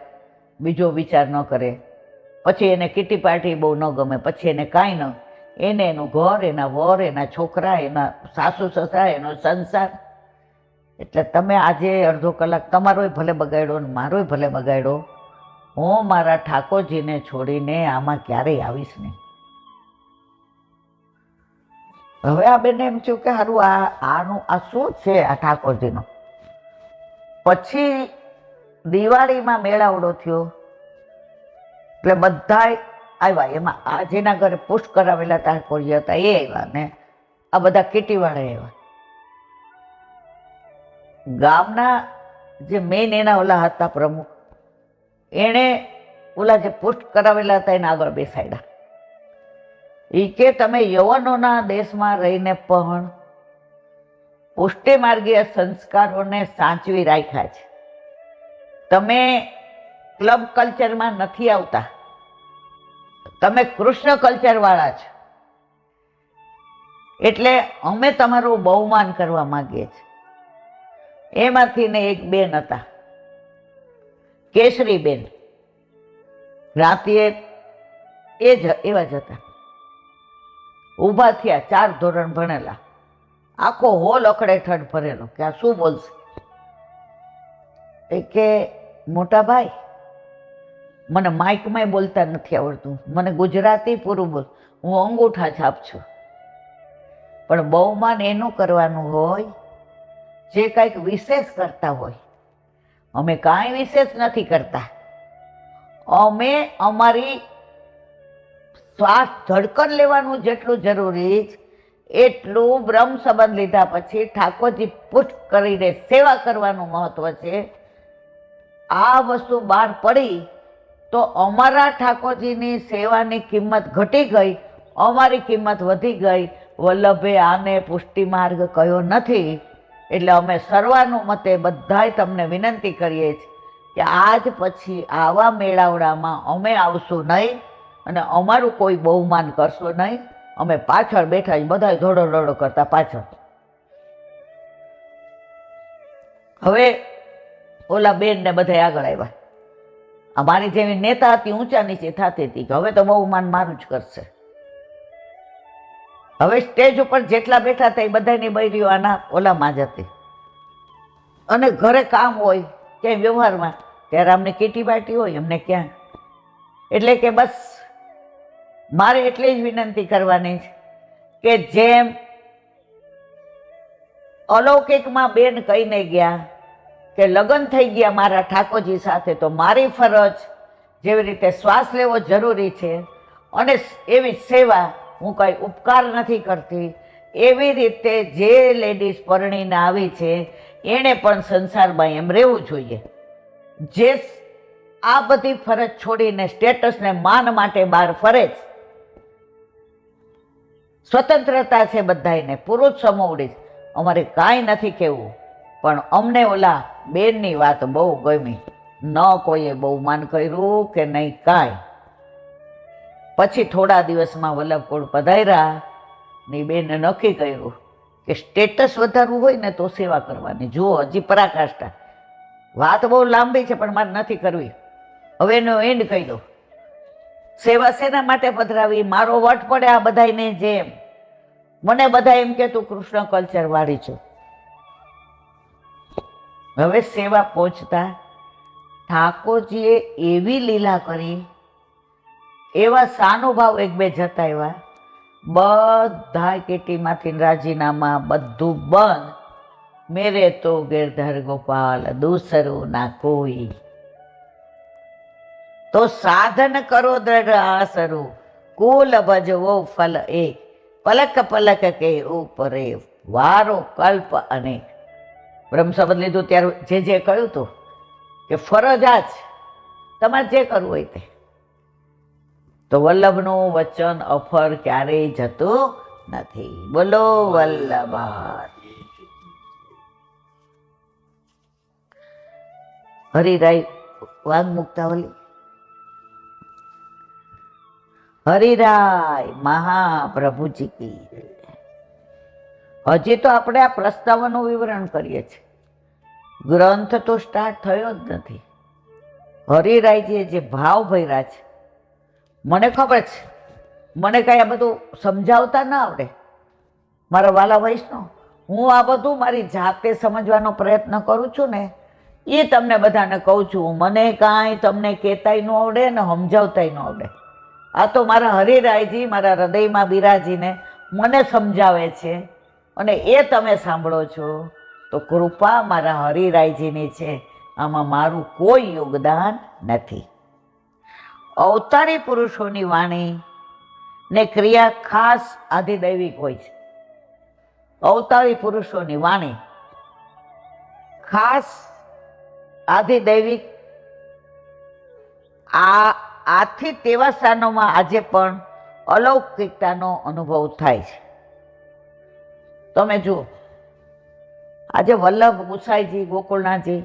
બીજો વિચાર ન કરે, પછી એને કિટી પાર્ટી બહુ ન ગમે, પછી એને કાંઈ ન, એને એનું ઘર, એના વર, એના છોકરા, એના સાસુ સસરા, એનો સંસાર. એટલે તમે આજે અડધો કલાક તમારોય ભલે બગાડ્યો ને મારોય ભલે બગાડ્યો, હું મારા ઠાકોરજીને છોડીને આમાં ક્યારેય આવીશ નહીં. હવે આ બેને એમ થયું કે સારું આનું આ શું છે આ ઠાકોરજીનું. પછી દિવાળીમાં મેળાવડો થયો એટલે બધા આવ્યા. એમાં આ જેના ઘરે પુષ્ટ કરાવેલા ઠાકોરજી હતા એ આવ્યા ને આ બધા કીટીવાળા આવ્યા. ગામના જે મેન એના ઓલા હતા પ્રમુખ, એણે ઓલા જે પુષ્ટ કરાવેલા હતા એને આગળ બેસાડ્યા. એ કે તમે યવનોના દેશમાં રહીને પણ પુષ્ટિ માર્ગીય સંસ્કારોને સાચવી રાખ્યા છે. તમે ક્લબ કલ્ચરમાં નથી આવતા, તમે કૃષ્ણ કલ્ચર વાળા છો. એટલે અમે તમારું બહુમાન કરવા માંગીએ છીએ. એમાંથી ને એક બેન હતા કેસરી બેન, રાતે એ જ એવા જ હતા. ઊભા થયા, 4 ધોરણ ભણેલા, આખો હોલ અખડેઠડ ભરેલો કે આ શું બોલશે. એ કે મોટા ભાઈ મને માઇકમાં બોલતા નથી આવડતું, મને ગુજરાતી પૂરું બોલ, હું અંગૂઠા છાપ છું. પણ બહુમાન એનું કરવાનું હોય જે કંઈક વિશેષ કરતા હોય. અમે કાંઈ વિશેષ નથી કરતા. અમે અમારી શ્વાસ ધડકન લેવાનું જેટલું જરૂરી છે એટલું બ્રહ્મ સંબંધ લીધા પછી ઠાકોરજી પુષ્ટ કરીને સેવા કરવાનું મહત્વ છે. આ વસ્તુ બહાર પડી તો અમારા ઠાકોરજીની સેવાની કિંમત ઘટી ગઈ, અમારી કિંમત વધી ગઈ. વલ્લભે આને પુષ્ટિ માર્ગ કહ્યો નથી. એટલે અમે સર્વાનુમતે બધાય તમને વિનંતી કરીએ છીએ કે આજ પછી આવા મેળાવડામાં અમે આવશું નહીં અને અમારું કોઈ બહુમાન કરશો નહીં. અમે પાછળ બેઠા બધા ધોડો ધોડો કરતા પાછળ. હવે ઓલા બેન ને બધા આગળ આવ્યા. અમારી જેવી નેતા હતી ઊંચા નીચે થતી હતી કે હવે તો બહુમાન મારું જ કરશે. હવે સ્ટેજ ઉપર જેટલા બેઠા હતા એ બધાની બૈરીઓ આના ઓલામાં જ હતી. અને ઘરે કામ હોય ક્યાંય વ્યવહારમાં ત્યારે અમને કીટી બાટી હોય અમને ક્યાં. એટલે કે બસ મારે એટલી જ વિનંતી કરવાની છે કે જેમ અલૌકિકમાં બેન કહીને ગયા કે લગ્ન થઈ ગયા મારા ઠાકોરજી સાથે, તો મારી ફરજ જેવી રીતે શ્વાસ લેવો જરૂરી છે અને એવી સેવા હું કાંઈ ઉપકાર નથી કરતી, એવી રીતે જે લેડીઝ પરણીને આવી છે એણે પણ સંસારમાં એમ રહેવું જોઈએ. જે આ બધી ફરજ છોડીને સ્ટેટસને માન માટે બહાર ફરે છે, સ્વતંત્રતા છે બધાને, પુરુષ સમોવડી. અમારે કાંઈ નથી કહેવું, પણ અમને ઓલા બેનની વાત બહુ ગમી. ન કોઈએ બહુ માન કર્યું કે નહીં કાંઈ. પછી થોડા દિવસમાં વલ્લભકુળ પધાર્યા ને બેને નક્કી કર્યું કે સ્ટેટસ વધારવું હોય ને તો સેવા કરવાની. જુઓ હજી પરાકાષ્ઠા. વાત બહુ લાંબી છે પણ મારે નથી કરવી. હવે એનો એન્ડ કહી દો. સેવા શેના માટે પધરાવી? મારો વટ પડે આ બધાને જેમ. મને બધા એમ કે તું કૃષ્ણ કલ્ચર વાળી છું. હવે સેવા પહોંચતા ઠાકોરજીએ એવી લીલા કરી, એવા સાનુભાવ એક બે જતા એવા, બધા કેટીમાંથી રાજીનામા બધું બંધ. મેરે તો ગિરધર ગોપાલ દૂસરું ના કોઈ, તો સાધન કરો દ્રઢ આસરું, કુલ ભજવો ફલ એક, પલક પલક કે ઉપરે વારો કલ્પ અનેક. બ્રહ્મ સંબંધ લીધું ત્યારે જે કહ્યું હતું કે ફરજ આ જ, તમારે જે કરવું હોય તે. તો વલ્લભનું વચન અફર ક્યારેય જતું નથી. બોલો વલ્લભ. હરિરાય વાઘ મુક્તાવલી. હરિરાય મહાપ્રભુજી કી. હજી તો આપણે આ પ્રસ્તાવનું વિવરણ કરીએ છીએ, ગ્રંથ તો સ્ટાર્ટ થયો જ નથી. હરિરાયજીએ જે ભાવ ભર્યા છે, મને ખબર છે, મને કઈ આ બધું સમજાવતા ના આવડે મારા વાલા વૈષ્ણવ. હું આ બધું મારી જાતે સમજવાનો પ્રયત્ન કરું છું ને, એ તમને બધાને કહું છું. મને કાંઈ તમને કહેતાય ન આવડે ને સમજાવતાય ન આવડે. આ તો મારા હરિરાયજી મારા હૃદયમાં બિરાજીને મને સમજાવે છે અને એ તમે સાંભળો છો. તો કૃપા મારા હરિરાયજીની છે, આમાં મારું કોઈ યોગદાન નથી. અવતારી પુરુષોની વાણી ને ક્રિયા ખાસ આધિદૈવિક હોય છે. અવતારી પુરુષોની વાણી ખાસ આધિદૈવિક. આથી તેવા સ્થાનોમાં આજે પણ અલૌકિકતાનો અનુભવ થાય છે. તમે જુઓ, આજે વલ્લભ ગુસાઈજી ગોકુળનાથજી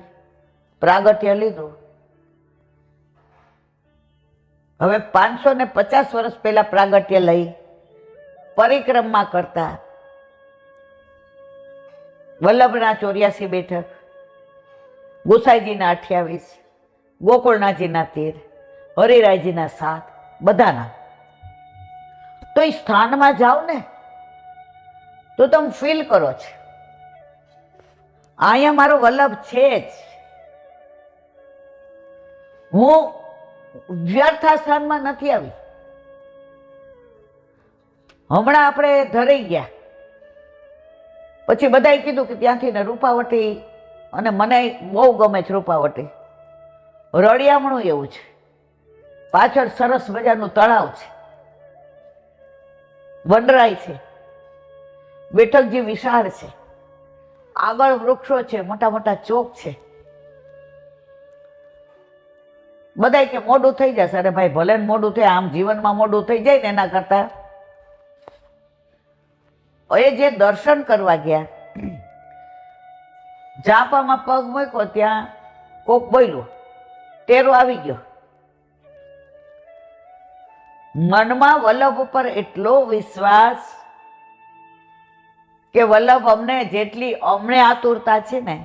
પ્રાગટ્ય લીધું. હવે 550 વર્ષ પહેલા પ્રાગટ્ય લઈ પરિક્રમા કરતા વલ્લભના 84 બેઠક, ગુસાઈજીના 28, ગોકુળનાથજીના 13, હરિરાયજીના 7, બધાના. તો એ સ્થાનમાં જાઓ ને તો તમે ફીલ કરો છો અહીંયા મારો વલ્લભ છે જ. હું વ્યર્થ સ્થાનમાં નથી આવી. હમણાં આપણે ધરાઈ ગયા પછી બધાએ કીધું કે ત્યાંથી ને રૂપાવટી અને મને બહુ ગમે છે રૂપાવટી. રળિયામણું એવું છે, પાછળ સરસ મજાનું તળાવ છે, વનરાય છે, બેઠકજી વિશાળ છે, આગળ વૃક્ષો છે, મોટા મોટા ચોક છે. બધા કે મોડું થઈ જશે. અરે ભાઈ, ભલે ને મોડું થાય, આમ જીવનમાં મોડું થઈ જાય ને એના કરતા એ જે દર્શન કરવા ગયા, ઝાપામાં પગ મૂક્યો ત્યાં કોક બોલ્યું, ટેરો આવી ગયો. મનમાં વલ્લભ ઉપર એટલો વિશ્વાસ કે વલ્લભ અમને જેટલી અમને આતુરતા છે ને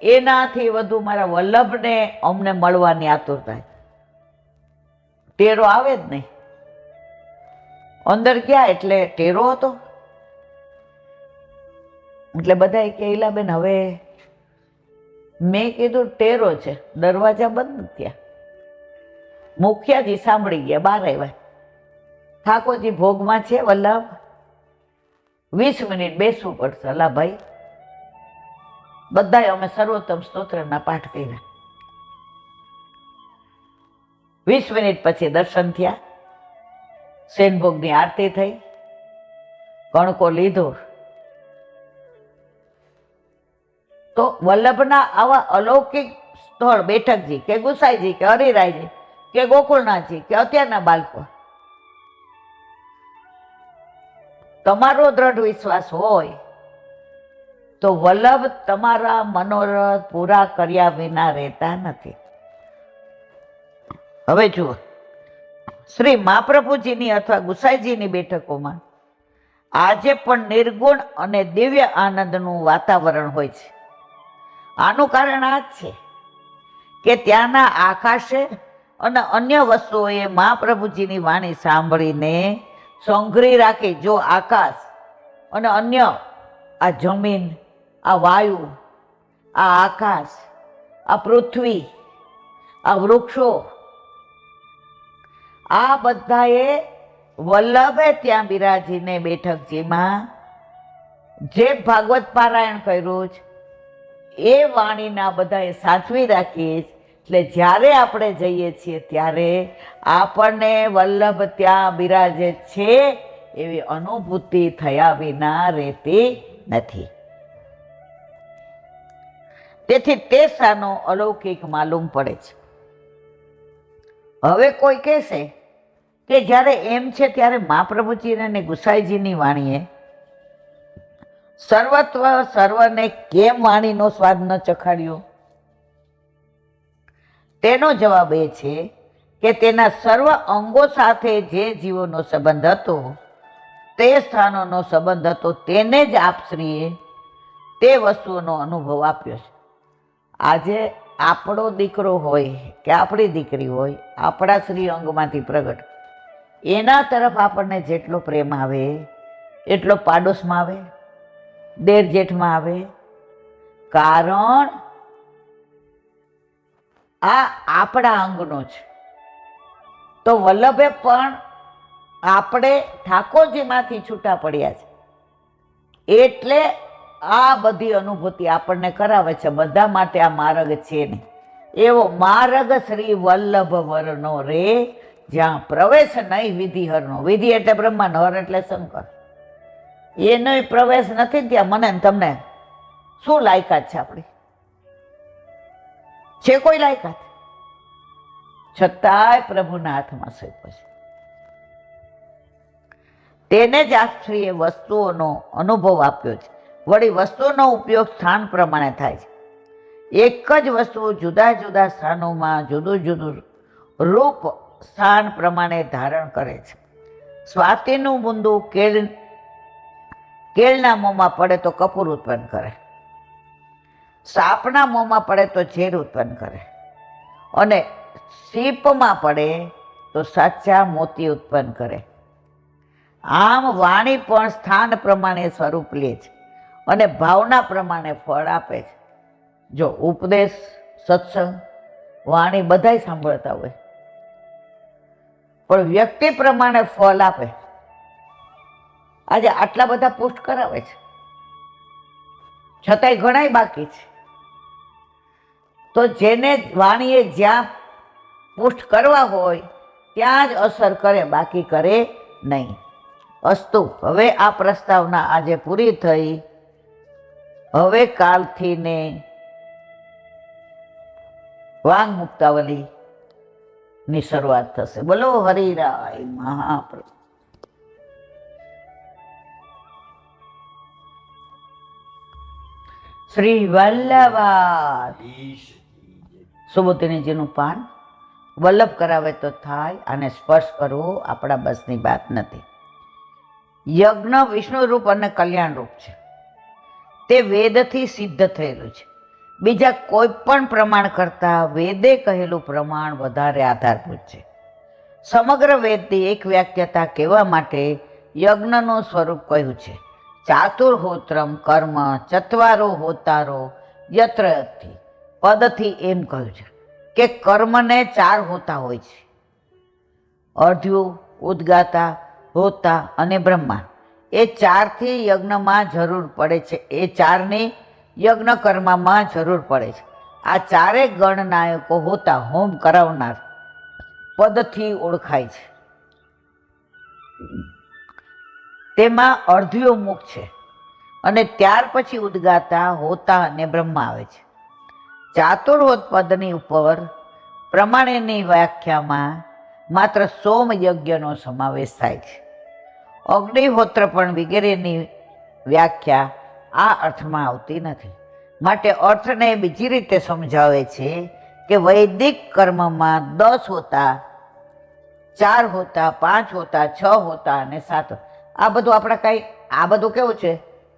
એનાથી વધુ મારા વલ્લભને અમને મળવાની આતુરતા. ટેરો આવે જ નહીં. અંદર ગયા એટલે ટેરો હતો. એટલે બધા કે ઈલાબેન હવે, મેં કીધું ટેરો છે, દરવાજા બંધ નથી થયા. મુખિયાજી સાંભળી ગયા, બહાર આવ્યા. ઠાકોરજી ભોગમાં છે વલ્લભ, 20 મિનિટ બેસવું પડશે. અલા ભાઈ, બધાએ અમે સર્વોત્તમ સ્તોત્રના પાઠ કર્યા. 20 મિનિટ પછી દર્શન થયા, શેનભોગની આરતી થઈ, કણકો લીધો. તો વલ્લભના આવા અલૌકિક સ્થળ બેઠકજી કે ગુસાઈજી કે હરિરાયજી કે ગોકુળનાથજી કે અત્યારના બાળકો, તમારો દ્રઢ વિશ્વાસ હોય તો વલ્લભ તમારા મનોરથ પૂરા કર્યા વિના રહેતા નથી. હવે જુઓ, શ્રી મહાપ્રભુજીની અથવા ગુસાઈજીની બેઠકોમાં આજે પણ નિર્ગુણ અને દિવ્ય આનંદનું વાતાવરણ હોય છે. આનું કારણ આ જ છે કે ત્યાંના આકાશે અને અન્ય વસ્તુઓએ મહાપ્રભુજીની વાણી સાંભળીને સંઘરી રાખી. જો આકાશ અને અન્ય આ જમીન, આ વાયુ, આ આકાશ, આ પૃથ્વી, આ વૃક્ષો, આ બધાએ વલ્લભે ત્યાં બિરાજીને બેઠકજીમાં જે ભાગવત પારાયણ કર્યું છે એ વાણીના બધાએ સાચવી રાખી. એટલે જ્યારે આપણે જઈએ છીએ ત્યારે આપણને વલ્લભ ત્યાં બિરાજે છે એવી અનુભૂતિ થયા વિના રહેતી નથી. તેથી તે સ્થાનો અલૌકિક માલુમ પડે છે. હવે કોઈ કહેશે કે જ્યારે એમ છે ત્યારે મહાપ્રભુજી અને ગુસાઈજીની વાણીએ સર્વત્વ સર્વને કેમ વાણીનો સ્વાદ ન ચખાડ્યો? તેનો જવાબ એ છે કે તેના સર્વ અંગો સાથે જે જીવોનો સંબંધ હતો, તે સ્થાનોનો સંબંધ હતો, તેને જ આપશ્રીએ તે વસ્તુઓનો અનુભવ આપ્યો છે. આજે આપણો દીકરો હોય કે આપણી દીકરી હોય, આપણા શ્રી અંગમાંથી પ્રગટ, એના તરફ આપણને જેટલો પ્રેમ આવે એટલો પાડોશમાં આવે, દેર જેઠમાં આવે. કારણ આ આપણા અંગનો છે. તો વલ્લભે પણ આપણે ઠાકોરજીમાંથી છૂટા પડ્યા છે એટલે આ બધી અનુભૂતિ આપણને કરાવે છે. બધા માટે આ માર્ગ છે નહીં. એવો માર્ગ શ્રી વલ્લભ વરનો રે, જ્યાં પ્રવેશ નહીં વિધિ હરનો. વિધિ એટલે બ્રહ્માંડ, હર એટલે શંકર. એનો પ્રવેશ નથી ત્યાં. મને તમને શું લાયકાત છે? આપણી છે કોઈ લાયકાત? છતાંય પ્રભુના હાથમાં સોંપ્યો છે. તેને જ આશ્રયે વસ્તુઓનો અનુભવ આપ્યો છે. વળી વસ્તુનો ઉપયોગ સ્થાન પ્રમાણે થાય છે. એક જ વસ્તુ જુદા જુદા સ્થાનોમાં જુદું જુદું રૂપ સ્થાન પ્રમાણે ધારણ કરે છે. સ્વાતિનું બુંદુ કેળના મોંમાં પડે તો કપૂર ઉત્પન્ન કરે, સાપના મોંમાં પડે તો ઝેર ઉત્પન્ન કરે, અને સીપમાં પડે તો સાચા મોતી ઉત્પન્ન કરે. આમ વાણી પણ સ્થાન પ્રમાણે સ્વરૂપ લે છે અને ભાવના પ્રમાણે ફળ આપે છે. જો ઉપદેશ, સત્સંગ, વાણી બધાય સાંભળતા હોય, પણ વ્યક્તિ પ્રમાણે ફળ આપે. આજે આટલા બધા પોસ્ટ કરાવે છે, છતાંય ઘણાય બાકી છે. તો જેને વાણીએ જ્યાં પુષ્ટ કરવા હોય ત્યાં જ અસર કરે, બાકી કરે નહીં. અસ્તુ. હવે આ પ્રસ્તાવના આજે પૂરી થઈ. હવે કાલથી ને વાંગ મુક્તાવલી ની શરૂઆત થશે. બોલો હરિરાય મહાપ્રભુ. શ્રી વલ્લભાત. સુબોધિનીજીનું પાન વલ્લભ કરાવે તો થાય, અને સ્પર્શ કરવો આપણા બસની વાત નથી. યજ્ઞ વિષ્ણુ રૂપ અને કલ્યાણ રૂપ છે. તે વેદથી સિદ્ધ થયેલું છે. બીજા કોઈ પણ પ્રમાણ કરતાં વેદે કહેલું પ્રમાણ વધારે આધારભૂત છે. સમગ્ર વેદની એક વ્યાખ્યાતા કહેવા માટે યજ્ઞનું સ્વરૂપ કહ્યું છે. ચાતુર્હોત્રમ કર્મ ચત્વારો હોતારો યત્રથી પદથી એમ કહ્યું છે કે કર્મને 4 હોતા હોય છે. અર્ધ્યુ, ઉદ્ગાતા, હોતા અને બ્રહ્મા. એ 4થી યજ્ઞમાં જરૂર પડે છે. એ 4ની યજ્ઞ કર્મમાં જરૂર પડે છે. આ 4 ગણનાયકો હોતા, હોમ કરાવનાર, પદથી ઓળખાય છે. તેમાં અર્ધ્યો મુખ છે, અને ત્યાર પછી ઉદ્ગાતા, હોતા અને બ્રહ્મા આવે છે. ચાતુર્હોત પદની ઉપર પ્રમાણેની વ્યાખ્યામાં માત્ર સોમ યજ્ઞનો સમાવેશ થાય છે. અગ્નિહોત્ર પણ વગેરેની વ્યાખ્યા આ અર્થમાં આવતી નથી. માટે અર્થને બીજી રીતે સમજાવે છે કે વૈદિક કર્મમાં 10 હોતા, 4 હોતા, 5 હોતા, 6 હોતા અને 7. આ બધું આ બધું કેવું છે?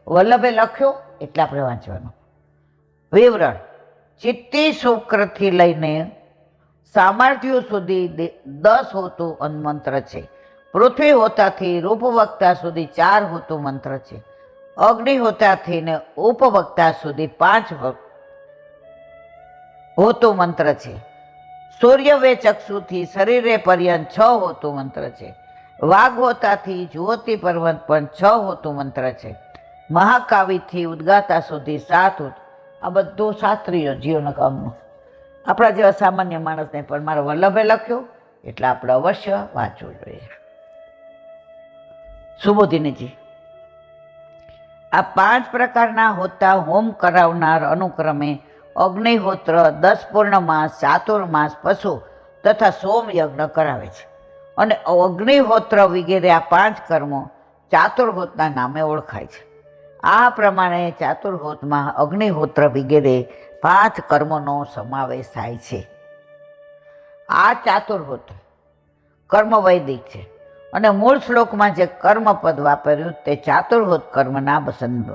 વલ્લભે લખ્યું એટલે આપણે વાંચવાનું. વિવરણ. ચિત્તી શુક્રથી લઈને સામર્થ્યો સુધી 10 હોતું મંત્ર છે. પૃથ્વી હોતાથી રૂપવક્તા સુધી 4 હોતું મંત્ર છે. અગ્નિહોતાથી ને ઉપવક્તા સુધી 5 હોતું મંત્ર છે. સૂર્યવે ચક્ષુથી શરીરે પર્યંત 6 હોતું મંત્ર છે. વાઘહોતાથી જ્યોતિ પર્વત પણ 6 હોતું મંત્ર છે. મહાકાવીથી ઉદ્ગાતા સુધી 7 હોતું. આ બધું શાસ્ત્રીય જીવન કામનું, આપણા જેવા સામાન્ય માણસને પણ મારો વલ્લભે લખ્યું એટલે આપણે અવશ્ય વાંચવું જોઈએ. સુબોધિનીજી, આ 5 પ્રકારના હોતા હોમ કરાવનાર અનુક્રમે અગ્નિહોત્ર, 10 પૂર્ણમાસ, ચાતુર્માસ, પશુ તથા સોમ યજ્ઞ કરાવે છે. અને અગ્નિહોત્ર વગેરે આ 5 કર્મો ચાતુર્હોતના નામે ઓળખાય છે. આ પ્રમાણે ચાતુર્હોતમાં અગ્નિહોત્ર વગેરે 5 કર્મોનો સમાવેશ થાય છે. આ ચાતુર્હોત્ર કર્મ વૈદિક છે, અને મૂળ શ્લોકમાં જે કર્મ પદ વાપર્યું તે ચાતુર્હોત કર્મના વસંત,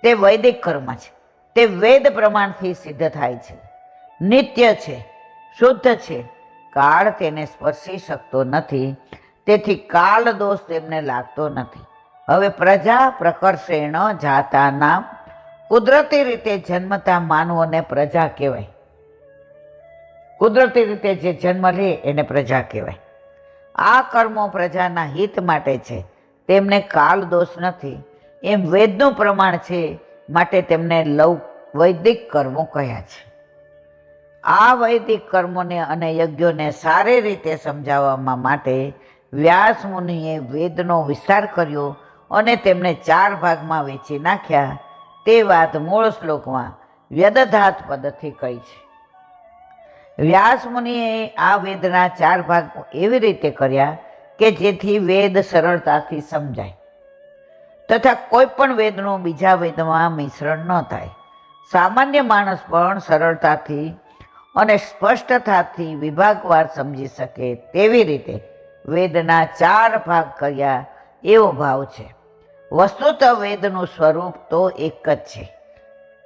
તે વૈદિક કર્મ છે. તે વેદ પ્રમાણથી સિદ્ધ થાય છે, નિત્ય છે, શુદ્ધ છે. કાળ તેને સ્પર્શી શકતો નથી, તેથી કાળ દોષ તેમને લાગતો નથી. હવે પ્રજા પ્રકર્ષેણ જાતા નામ. કુદરતી રીતે જન્મતા માનવોને પ્રજા કહેવાય. કુદરતી રીતે જે જન્મ લે એને પ્રજા કહેવાય. આ કર્મો પ્રજાના હિત માટે છે, તેમને કાળ દોષ નથી. એમ વેદનું પ્રમાણ છે, માટે તેમને વૈદિક કર્મો કહ્યા છે. આ વૈદિક કર્મોને અને યજ્ઞોને સારી રીતે સમજાવવા માટે વ્યાસ મુનિએ વેદનો વિસ્તાર કર્યો અને તેમને 4 ભાગમાં વહેંચી નાખ્યા. તે વાત મૂળ શ્લોકમાં વ્યદધાત પદથી કહી છે. વ્યાસ મુનિએ આ વેદના 4 ભાગ એવી રીતે કર્યા કે જેથી વેદ સરળતાથી સમજાય તથા કોઈ પણ વેદનું બીજા વેદમાં મિશ્રણ ન થાય. સામાન્ય માણસ પણ સરળતાથી અને સ્પષ્ટતાથી વિભાગવાર સમજી શકે તેવી રીતે વેદના 4 ભાગ કર્યા એવો ભાવ છે. વસ્તુત વેદનું સ્વરૂપ તો એક જ છે,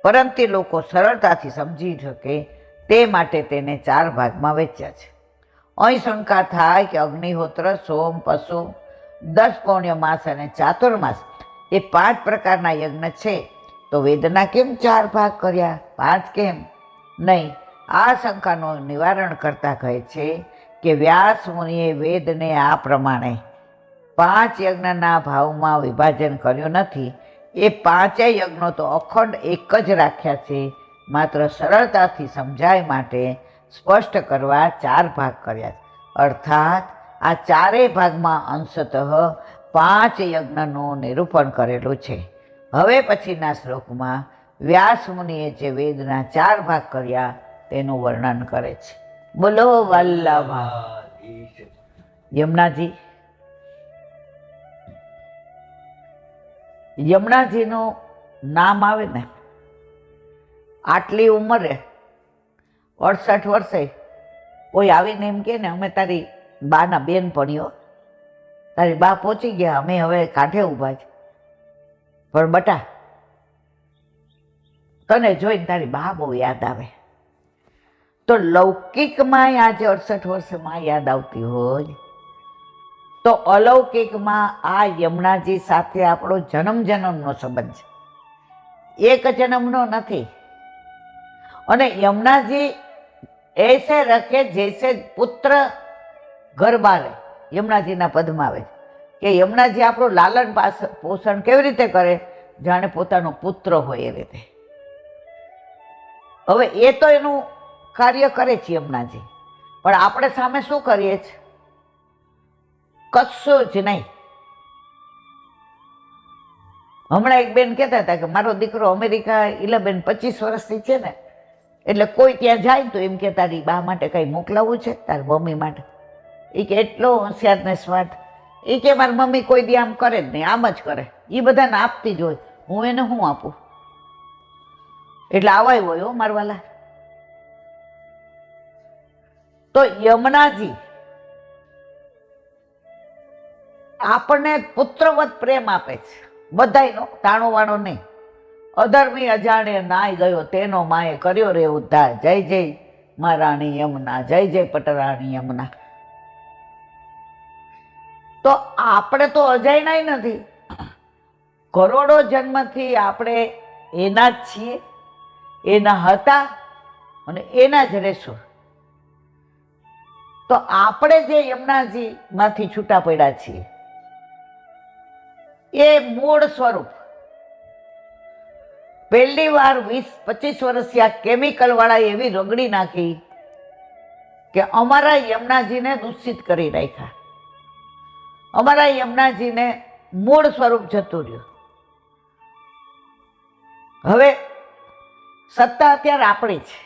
પરંતુ લોકો સરળતાથી સમજી શકે તે માટે તેને 4 ભાગમાં વહેંચ્યા છે. અહીં શંકા થાય કે અગ્નિહોત્ર, સોમ, પશુ, 10 પૌણ્યમાસ અને ચાતુર્માસ એ 5 પ્રકારના યજ્ઞ છે, તો વેદના કેમ 4 ભાગ કર્યા, 5 કેમ નહીં? આ શંકાનું નિવારણ કરતા કહે છે કે વ્યાસ મુનિએ વેદને આ પ્રમાણે 5 યજ્ઞના ભાવમાં વિભાજન કર્યું નથી. એ 5 યજ્ઞો તો અખંડ એક જ રાખ્યા છે, માત્ર સરળતાથી સમજાય માટે સ્પષ્ટ કરવા 4 ભાગ કર્યા છે. અર્થાત આ 4 ભાગમાં અંશતઃ 5 યજ્ઞનું નિરૂપણ કરેલું છે. હવે પછીના શ્લોકમાં વ્યાસ મુનિએ જે વેદના 4 ભાગ કર્યા તેનું વર્ણન કરે છે. બોલો વલ્લભા. યમુનાજીનું નામ આવે ને, આટલી ઉંમરે 68 વર્ષે કોઈ આવીને એમ કે ને અમે તારી બાના બેનપણીઓ, તારી બા પહોંચી ગયા, અમે હવે કાંઠે ઊભા છે, પણ બટા તને જોઈને તારી બા બહુ યાદ આવે. તો લૌકિકમાં આજે 68 વર્ષમાં યાદ આવતી હોય તો અલૌકિકમાં આ યમુનાજી સાથે આપણો જન્મ જન્મનો સંબંધ છે, એક જન્મનો નથી. અને યમુનાજી ऐसे रखे जैसे पुत्र घर बारे. યમુનાજીના પદમાં આવે છે કે યમુનાજી આપણું લાલન પોષણ કેવી રીતે કરે, જાણે પોતાનો પુત્ર હોય એ રીતે. હવે એ તો એનું કાર્ય કરે છે યમુનાજી, પણ આપણે સામે શું કરીએ છીએ? કશું જ નહીં. હમણાં એક બેન કહેતા હતા કે મારો દીકરો અમેરિકા 25 વર્ષથી છે ને, એટલે કોઈ ત્યાં જાય તો એમ કે તારી બા માટે કંઈ મોકલાવવું છે, તારી મમ્મી માટે. એ કે એટલો હોશિયાર ને સ્માર્ટ. એ કે મારી મમ્મી કોઈ દી આમ કરે જ નહીં, આમ જ કરે, એ બધાને આપતી જ હોય, હું એને શું આપું? એટલે આવાય હોય મારવાલા. તો યમુનાજી આપણને પુત્રવત પ્રેમ આપે છે, બધાયનો, તાણો વાણો નહીં. અધર્મી અજાણે નાય ગયો તેનો માએ કર્યો રે ઉદ્ધાર. જય જય મહારાણી યમુના, જય જય પટરાણી યમુના. તો આપણે તો અજાણ્યા નથી, કરોડો જન્મથી આપણે એના જ છીએ, એના હતા અને એના જ રહેશું. તો આપણે જે યમુનાજી માંથી છૂટા પડ્યા છીએ એ મૂળ સ્વરૂપ પહેલી વાર 20-25 વર્ષથી આ કેમિકલ વાળા એવી રગડી નાખી કે અમારા યમુનાજીને દૂષિત કરી નાખ્યા. અમારા યમુનાજીને મૂળ સ્વરૂપ જતું રહ્યું. હવે સત્તા અત્યારે આપણી છે.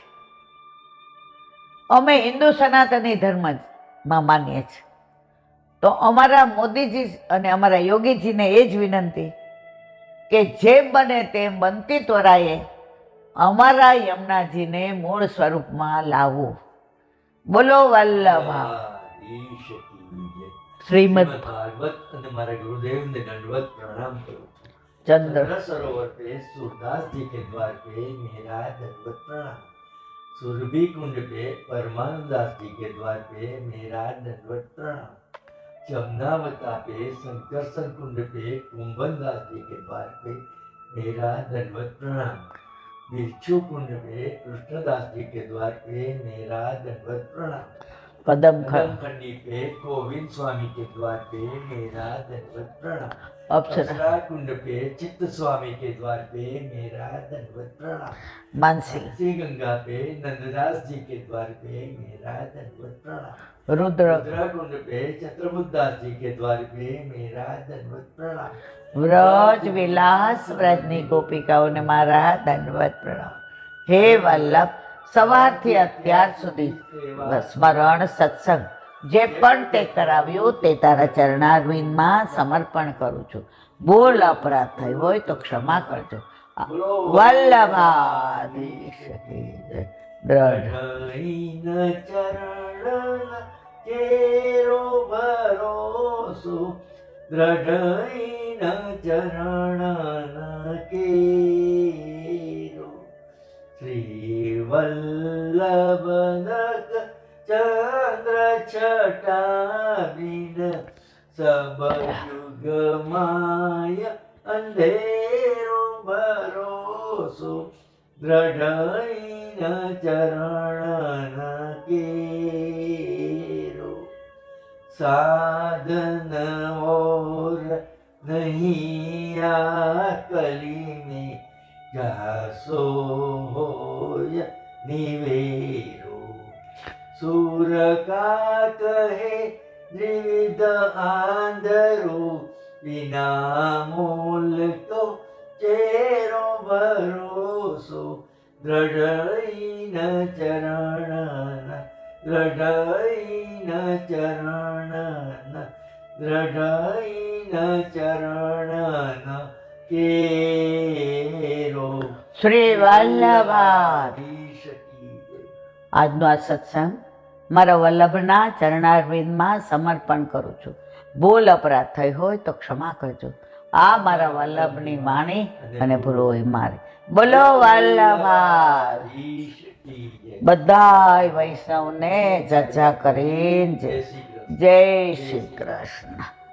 અમે હિન્દુ સનાતની ધર્મમાં માનીએ છીએ. તો અમારા મોદીજી અને અમારા યોગીજીને એ જ વિનંતી કે જેમ બને તેમ બનતી ત્વરાએ અમારા યમુનાજીને મૂળ સ્વરૂપમાં લાવવું. બોલો વલ્લભા. શ્રીમદ ભાગવત અને મારા ગુરુદેવને દંડવત પ્રણામ કરું છું. ચંદ્ર सरोवर पे सूरदास जी के द्वार पे मेरा दंडवत प्रणाम. सुरभि कुंड पे परमानंद दास जी के द्वार पे मेरा दंडवत प्रणाम. जमुनावता पे संकर्षण कुंड पे कुंभन दास जी के द्वार पे मेरा दंडवत प्रणाम. बिच्छू कुंड पे कृष्णदास जी के द्वार पे मेरा दंडवत प्रणाम. कदम खंडी पे गोविंद स्वामी के द्वार पे मेरा दंडवत प्रणाम. अप्सरा कुंड पे चित्त स्वामी के द्वार पे मेरा दंडवत प्रणाम. मानसी गंगा पे नंददास जी के द्वार पे मेरा दंडवत प्रणाम. रुद्र कुंड पे छत्रबुद्धास जी के द्वार पे मेरा दंडवत प्रणाम. व्रज विलास व्रजनी गोपिकाओने मारा दंडवत प्रणाम. हे वल्लभ, સવારથી અત્યાર સુધી સ્મરણ સત્સંગ જે પણ તે કરાવ્યું તે તારા ચરણારવિંદમાં સમર્પણ કરું છું. ભૂલ અપરાધ થઈ હોય તો ક્ષમા કરજો. વલ્લભાધીશ દ્રઢ ચરણ કેરો ભરોસો. દ્રઢ ચરણ કેરો શ્રી વલ્લભ ચંદ્ર છટાવીન સબ યુગ માય અંધેરો ભરોસો. દ્રઢ ચરણ કેરો સાધન ઓર નહીં આ કલીને જાસો નિવેરો સુર કા કહે દ્વિવિધ આંધરો વિના મૂલ તો ચેરો ભરોસો દ્રઢઈન ચરણ દ્રઢઈન ચરણ દ્રઢઈન ચરણ કેરો શ્રી વલ્લભાધીશ આજનો આ સત્સંગ મારા વલ્લભના ચરણારવિંદમાં સમર્પણ કરું છું. ભૂલ અપરાધ થઈ હોય તો ક્ષમા કરજો. આ મારા વલ્લભની વાણી અને ભૂલો હોય મારી. બોલો વલ્લભાધીશ. બધાય વૈષ્ણવને જજા કરીને જય શ્રી કૃષ્ણ.